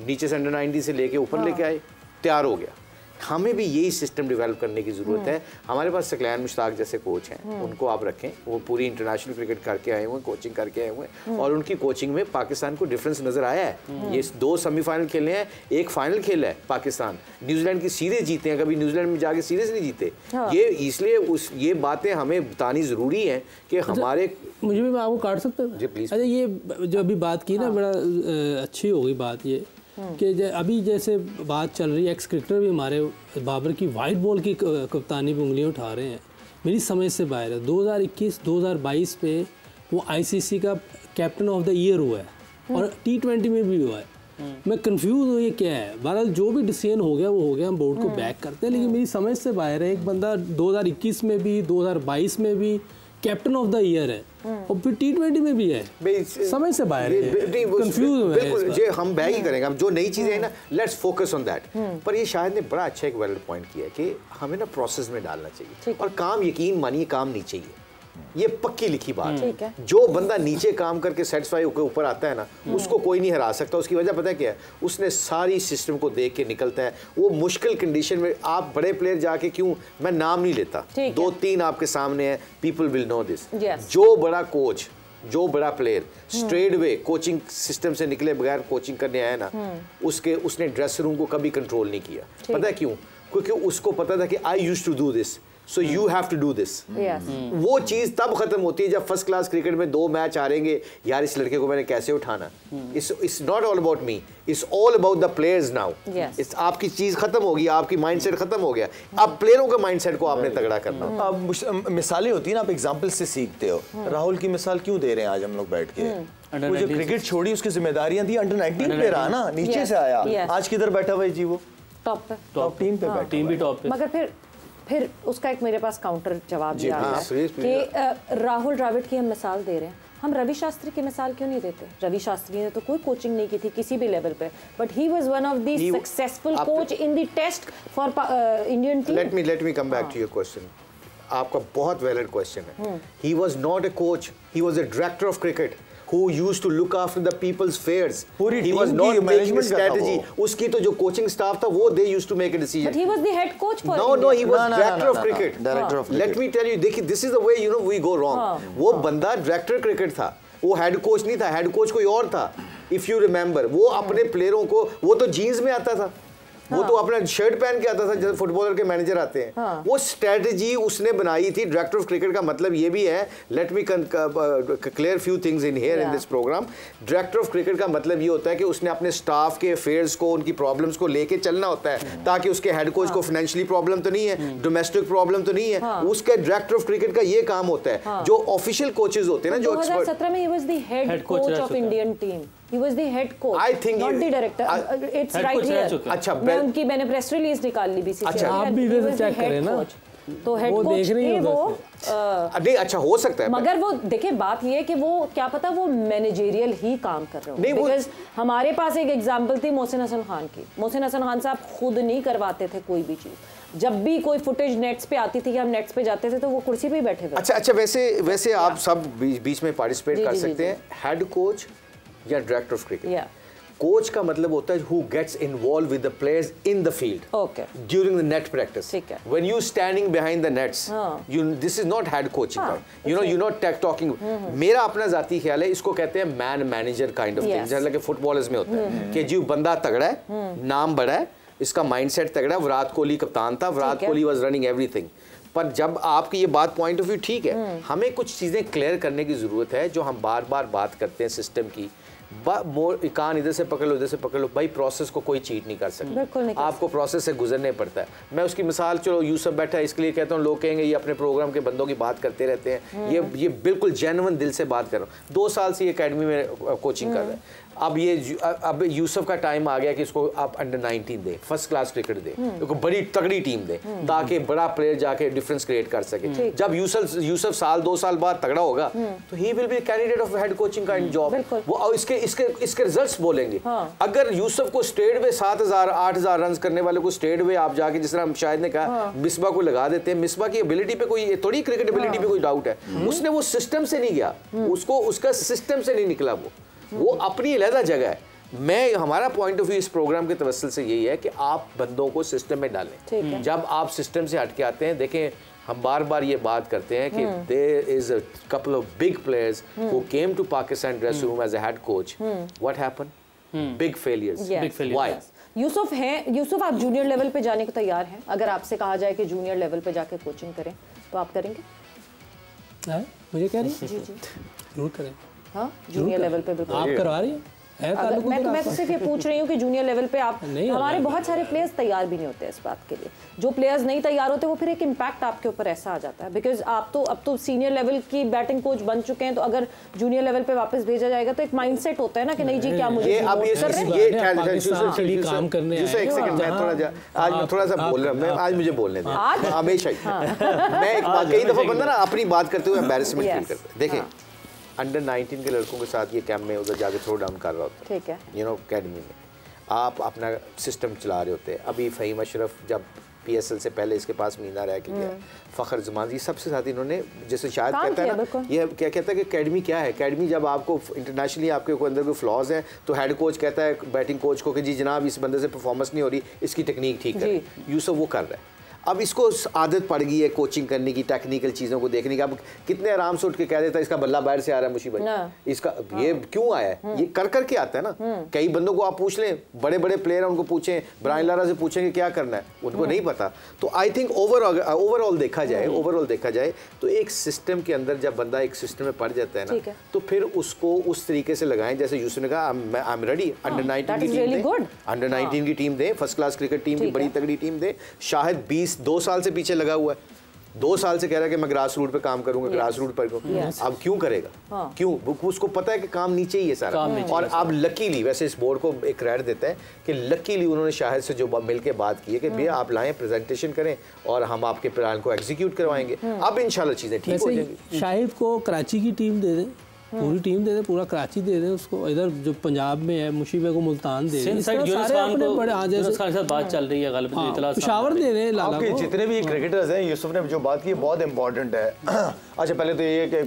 नीचे से अंडर 90 से लेके ऊपर लेके आए, तैयार हो गया। हमें भी यही सिस्टम डेवलप करने की ज़रूरत है। हमारे पास सकलैन मुश्ताक जैसे कोच हैं, उनको आप रखें, वो पूरी इंटरनेशनल क्रिकेट करके आए हुए, कोचिंग करके आए हुए हैं, और उनकी कोचिंग में पाकिस्तान को डिफरेंस नज़र आया है। ये 2 सेमीफाइनल खेले हैं, 1 फाइनल खेला है पाकिस्तान, न्यूजीलैंड की सीरीज जीते हैं, कभी न्यूजीलैंड में जाके सीरीज नहीं जीते। ये इसलिए ये बातें हमें बतानी ज़रूरी है कि हमारे, मुझे भी आपको काट सकते हैं? जी प्लीज़। अच्छा, ये जो अभी बात की ना, बड़ा अच्छी होगी बात ये कि अभी जैसे बात चल रही है, एक्स क्रिकेटर भी हमारे बाबर की वाइट बॉल की कप्तानी पे उंगलियां उठा रहे हैं, मेरी समझ से बाहर है। 2021-2022 में वो आईसीसी का कैप्टन ऑफ द ईयर हुआ है और T20 में भी हुआ है। मैं कंफ्यूज हूँ ये क्या है। बहरहाल जो भी डिसीजन हो गया वो हो गया, हम बोर्ड को बैक करते हैं, लेकिन मेरी समझ से बाहर है। एक बंदा 2021 में भी, 2022 में भी कैप्टन ऑफ द ईयर है और फिर T20 में भी है, समय से बाहर है, कंफ्यूज हुए बिल्कुल। जे हम बैग ही करेंगे, हम जो नई चीजें हैं ना, लेट्स फोकस ऑन दैट। पर ये शायद ने बड़ा अच्छा एक वैलिड पॉइंट किया है कि हमें ना प्रोसेस में डालना चाहिए, और काम यकीन मानिए काम नहीं चाहिए, ये पक्की लिखी बात है। जो बंदा नीचे काम करके सेटिस्फाई होकर ऊपर आता है ना, उसको कोई नहीं हरा सकता। उसकी वजह पता है क्या है? उसने सारी सिस्टम को देख के निकलता है। वो मुश्किल कंडीशन में, आप बड़े प्लेयर जाके क्यों, मैं नाम नहीं लेता, 2-3 आपके सामने है, पीपल विल नो दिस। जो बड़ा कोच, जो बड़ा player straight way coaching system से निकले बगैर कोचिंग करने आया ना, उसने ड्रेसिंग रूम को कभी कंट्रोल नहीं किया। पता है क्यों? क्योंकि उसको पता था कि I used to do this, so you have to do this. वो चीज तब खत्म होती है जब फर्स्ट क्लास क्रिकेट में 2 मैच हारेंगे, यार इस लड़के को मैंने कैसे उठाना। It's not all about me, it's all about the players now. आपकी चीज खत्म होगी, आपकी माइंडसेट खत्म हो गया, अब प्लेयरों के माइंडसेट को आपने तगड़ा करना। अब मिसालें होती है ना, आप एग्जाम्पल से सीखते हो। राहुल की मिसाल क्यों दे रहे हैं आज हम लोग बैठ के? वो जो क्रिकेट छोड़ी, उसकी जिम्मेदारियां थी, अंडर 19 पे रहा ना, नीचे से आया, आज किधर बैठा हुआ है जी? वो टॉप पे, टॉप टीम पे बैठा, टीम भी टॉप पे। मगर फिर उसका एक मेरे पास काउंटर जवाब दिया है कि राहुल द्रविड़ की हम मिसाल दे रहे हैं, हम रवि शास्त्री की मिसाल क्यों नहीं देते? रवि शास्त्री ने तो कोई कोचिंग नहीं की थी किसी भी लेवल पे, but he was one of the successful coach in the test for Indian team. Let me come back to your question. आपका बहुत वैलिड क्वेश्चन है। He was not a coach, he was a director of cricket who used to look after the people's affairs. He was not making a strategy. उसकी तो जो coaching staff था वो they used to make a decision. But he was the head coach for No, he was director of cricket. Director of cricket. Let me tell you, देखिए this is the way you know we go wrong. वो बंदा director cricket था, वो head coach नहीं था, head coach कोई और था. If you remember, वो अपने प्लेयरों को, वो तो जीन्स में आता था, वो तो अपना शर्ट पहन के आता था जैसे फुटबॉलर के मैनेजर आते हैं। वो स्ट्रेटजी उसने बनाई थी। डायरेक्टर ऑफ क्रिकेट का मतलब ये भी है, let me clear few things in here in this program. Director of cricket का मतलब ये होता है कि उसने अपने स्टाफ के अफेयर्स को, उनकी प्रॉब्लम्स को लेके चलना होता है, ताकि उसके हेड कोच को फाइनेंशियली प्रॉब्लम तो नहीं है, डोमेस्टिक प्रॉब्लम तो नहीं है। उसके डायरेक्टर ऑफ क्रिकेट का ये काम होता है। जो ऑफिशियल कोचेज होते हैं ना, जो 2017 में he was the head coach of Indian team. He was the head coach, I think not the director. It's right here. अच्छा, मैंने प्रेस रिलीज निकाल ली बीसीसीआई। अच्छा, आप भी इधर से चेक करें ना, तो हेड कोच थे वो। नहीं, अच्छा हो सकता है, मगर वो देखिए बात ये है कि वो क्या पता वो मैनेजेरियल ही काम कर रहे हो। बिकॉज हमारे पास एक एग्जांपल थी मोहसिन हसन खान की। मोहसिन हसन खान साहब खुद नहीं करवाते थे कोई भी चीज। जब भी कोई फुटेज नेट्स पे आती थी कि हम नेट्स पे जाते थे तो वो कुर्सी पे ही बैठे थे। अच्छा, वैसे आप सब बीच में पार्टिसिपेट कर सकते हैं। हेड कोच या डायरेक्टर ऑफ क्रिकेट, कोच का मतलब होता है who gets involved with the players in the field during the net practice. When you standing behind the nets, this is not head coaching. You're not talking. मेरा अपना जाती ख्याल है, इसको कहते हैं man manager kind of thing, जैसे कि फुटबॉलर्स में होता है कि जी बंदा तगड़ा है, नाम बड़ा है, इसका माइंडसेट तगड़ा है। विराट कोहली कप्तान था, Virat Kohli was running everything. पर जब आपकी ये बात पॉइंट ऑफ व्यू ठीक है, हमें कुछ चीज़ें क्लियर करने की ज़रूरत है जो हम बार बार बात करते हैं सिस्टम की। कान इधर से पकड़ लो, इधर से पकड़ लो, भाई प्रोसेस को कोई चीट नहीं कर सकता, आपको प्रोसेस से गुजरने पड़ता है। मैं उसकी मिसाल, चलो यूसुफ बैठा है इसके लिए कहता हूँ, लोग कहेंगे ये अपने प्रोग्राम के बंदों की बात करते रहते हैं, ये बिल्कुल जेन्युइन दिल से बात कर रहा हूँ। 2 साल से ये एकेडमी में कोचिंग कर रहा है। अब यूसुफ का टाइम आ गया कि इसको आप अंडर 19 दे, फर्स्ट क्लास क्रिकेट दे, तो बड़ी तगड़ी टीम दे, ताकि बड़ा प्लेयर जाके डिफरेंस क्रिएट कर सके। जब यूसुफ साल 2 साल बाद तगड़ा होगा तो he will be candidate of head coaching का जॉब। वो इसके रिजल्ट्स बोलेंगे। अगर यूसुफ को स्टेट वे 7,000 8,000 रन करने वाले को स्टेट वे आप जाके, जिस तरह हम शायद ने कहा, मिसबा को लगा देते हैं। मिसबा की एबिलिटी पे कोई थोड़ी क्रिकेट एबिलिटी पे कोई डाउट है, उसने वो सिस्टम से नहीं गया, उसको उसका सिस्टम से नहीं निकला, वो अपनी अलग जगह है। हमारा पॉइंट ऑफ व्यू इस प्रोग्राम के तवस्सुल से यही है कि आप बंदों को सिस्टम में डालें। जब आप सिस्टम से हटके आते हैं, देखें हम बार बार ये बात करते हैं कि there is a couple of big players who came to Pakistan dressing room as a head coach, what happened? Big failures. Why? Yusuf आप जूनियर लेवल पे जाने को तैयार हैं? अगर आपसे कहा जाए कि जूनियर लेवल पे जाके कोचिंग करें तो आप करेंगे? मुझे कह रही? जी जी जरूर करें। हाँ, जूनियर लेवल पे बिल्कुल। आप करवा रही हैं? मैं तो सिर्फ ये पूछ रही हूँ कि जूनियर लेवल पे आप, हमारे बहुत सारे प्लेयर्स तैयार भी नहीं होते इस बात के लिए। जो प्लेयर्स नहीं तैयार होते वो फिर एक इम्पैक्ट आपके ऊपर ऐसा आ जाता है, बिकॉज आप तो अब तो सीनियर लेवल की बैटिंग कोच बन चुके हैं, तो अगर जूनियर लेवल पे वापस भेजा जाएगा तो एक माइंडसेट होता है ना कि नहीं जी क्या मुझे काम करने आज मैं थोड़ा सा बोल रहा हूँ, आज मुझे बोलने दें हमेशा मैं कई दफा बंदा ना अपनी बात करते हुए एम्बैरेसमेंट फील करता है। देखें अंडर 19 के लड़कों के साथ ये कैंप में उधर जाके थ्रो डाउन कर रहा होता है, ठीक है, यू नो अकेडमी में आप अपना सिस्टम चला रहे होते हैं। अभी फ़हीम अशरफ जब PSL से पहले इसके पास महीना रह के गया, फ़खर जमान जी सबसे साथ इन्होंने जैसे शायद कहता है ना, ये क्या कहता है कि अकेडमी क्या है, अकेडमी जब आपको इंटरनेशनली आपके अंदर कोई फ्लॉज हैं तो हेड कोच कहता है बैटिंग कोच को कि जी जनाब इस बंदे से परफॉर्मेंस नहीं हो रही, इसकी टेक्निक ठीक है, यूसुफ वो कर रहा है। अब इसको आदत पड़ गई है कोचिंग करने की, टेक्निकल चीज़ों को देखने की। अब कितने आराम से उठ के कह देता है इसका बल्ला बाहर से आ रहा है मुशी भाई, इसका ये क्यों आया है, ये कर करके आता है ना। कई बंदों को आप पूछ लें, बड़े बड़े प्लेयर हैं उनको पूछें, ब्रायन लारा से पूछेंगे क्या करना है, उनको नहीं पता। तो आई थिंक ओवरऑल देखा जाए तो एक सिस्टम के अंदर जब बंदा एक सिस्टम में पड़ जाता है ना, तो फिर उसको उस तरीके से लगाएं जैसे यूसुफ ने कहा आई एम रेडी, अंडर 19 की टीम दें, अंडर 19 की टीम दें, फर्स्ट क्लास क्रिकेट टीम की बड़ी तगड़ी टीम दें। शाहिद 2 साल से पीछे लगा हुआ है, 2 साल से कह रहा है कि मैं ग्रास रूट पे काम करूंगा, ग्रास रूट पर अब क्यों करेगा, क्यों, उसको पता है कि काम नीचे ही है सारा। और अब लकीली वैसे इस बोर्ड को एक क्रेडिट देता है कि लकीली उन्होंने शाहिद से जो मिलकर बात की है कि भैया आप लाएं, प्रेजेंटेशन करें और हम आपके प्लान को एग्जीक्यूट करवाएंगे। अब इंशाल्लाह चीजें ठीक हो जाएंगी। शाहिद को कराची की टीम दे दें, पूरी टीम दे दे, पूरा कराची दे दे उसको, इधर जो पंजाब में है मुशीबे को मुल्तान दे दे, बात चल रही है, पेशावर दे रहे हैं। आपके जितने भी क्रिकेटर्स हैं, यूसुफ ने जो बात की बहुत इंपॉर्टेंट है। अच्छा पहले तो ये कि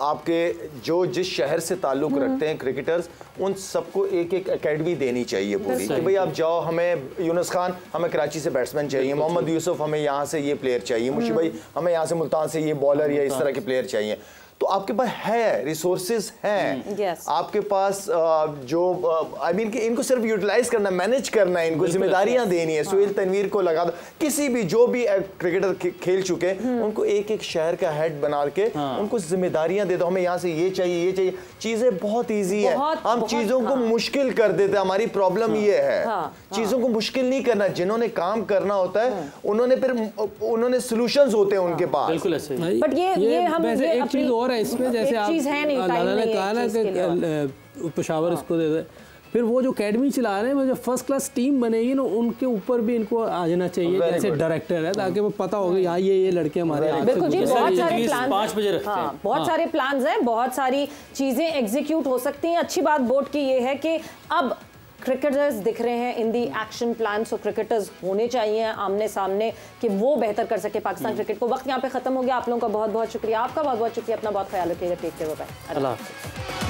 आपके जो जिस शहर से ताल्लुक रखते हैं क्रिकेटर्स, उन सबको एक एक एकेडमी देनी चाहिए पूरी, कि भाई आप जाओ, हमें यूनुस खान हमें कराची से बैट्समैन चाहिए, मोहम्मद यूसुफ हमें यहाँ से ये प्लेयर चाहिए, मुशी भाई हमें यहाँ से मुल्तान से ये बॉलर या इस तरह के प्लेयर चाहिए। तो आपके पास है, रिसोर्सेज हैं, आपके पास जो आई मीन कि इनको सिर्फ यूटिलाइज करना, मैनेज करना है, इनको जिम्मेदारियां देनी है। सुहेल तनवीर को लगा दो, किसी भी जो भी क्रिकेटर खेल चुके हैं उनको एक एक शहर का हेड बना के उनको जिम्मेदारियां दे दो, हमें यहाँ से ये चाहिए, ये चाहिए। चीजें बहुत ईजी है, हम चीजों को मुश्किल कर देते हैं, हमारी प्रॉब्लम ये है। चीजों को मुश्किल नहीं करना, जिन्होंने काम करना होता है उन्होंने सोल्यूशंस होते हैं उनके पास। बट ये हम एक चीज और है इसमें, जैसे आप लाला ने कहा ना कि पेशावर इसको दे दे, फिर वो जो एकेडमी चला रहे हैं, जो फर्स्ट क्लास टीम बनेगी ना, उनके ऊपर भी इनको आ जाना चाहिए जैसे डायरेक्टर है, ताकि वो पता होगा यहाँ ये लड़के हमारे। बिल्कुल जी, बहुत सारे प्लान, 5 बजे रखते हैं, बहुत सारे प्लान्स हैं, बहुत सारी चीजें एग्जीक्यूट हो सकती हैं। अच्छी बात बोर्ड की ये है कि अब क्रिकेटर्स दिख रहे हैं in the action plan, so cricketers होने चाहिए आमने सामने कि वो बेहतर कर सके पाकिस्तान क्रिकेट को। वक्त यहाँ पे खत्म हो गया, आप लोगों का बहुत बहुत शुक्रिया, आपका बहुत बहुत शुक्रिया, अपना बहुत ख्याल रखिएगा, टेक केयर, बाय, अल्लाह हाफ़िज़।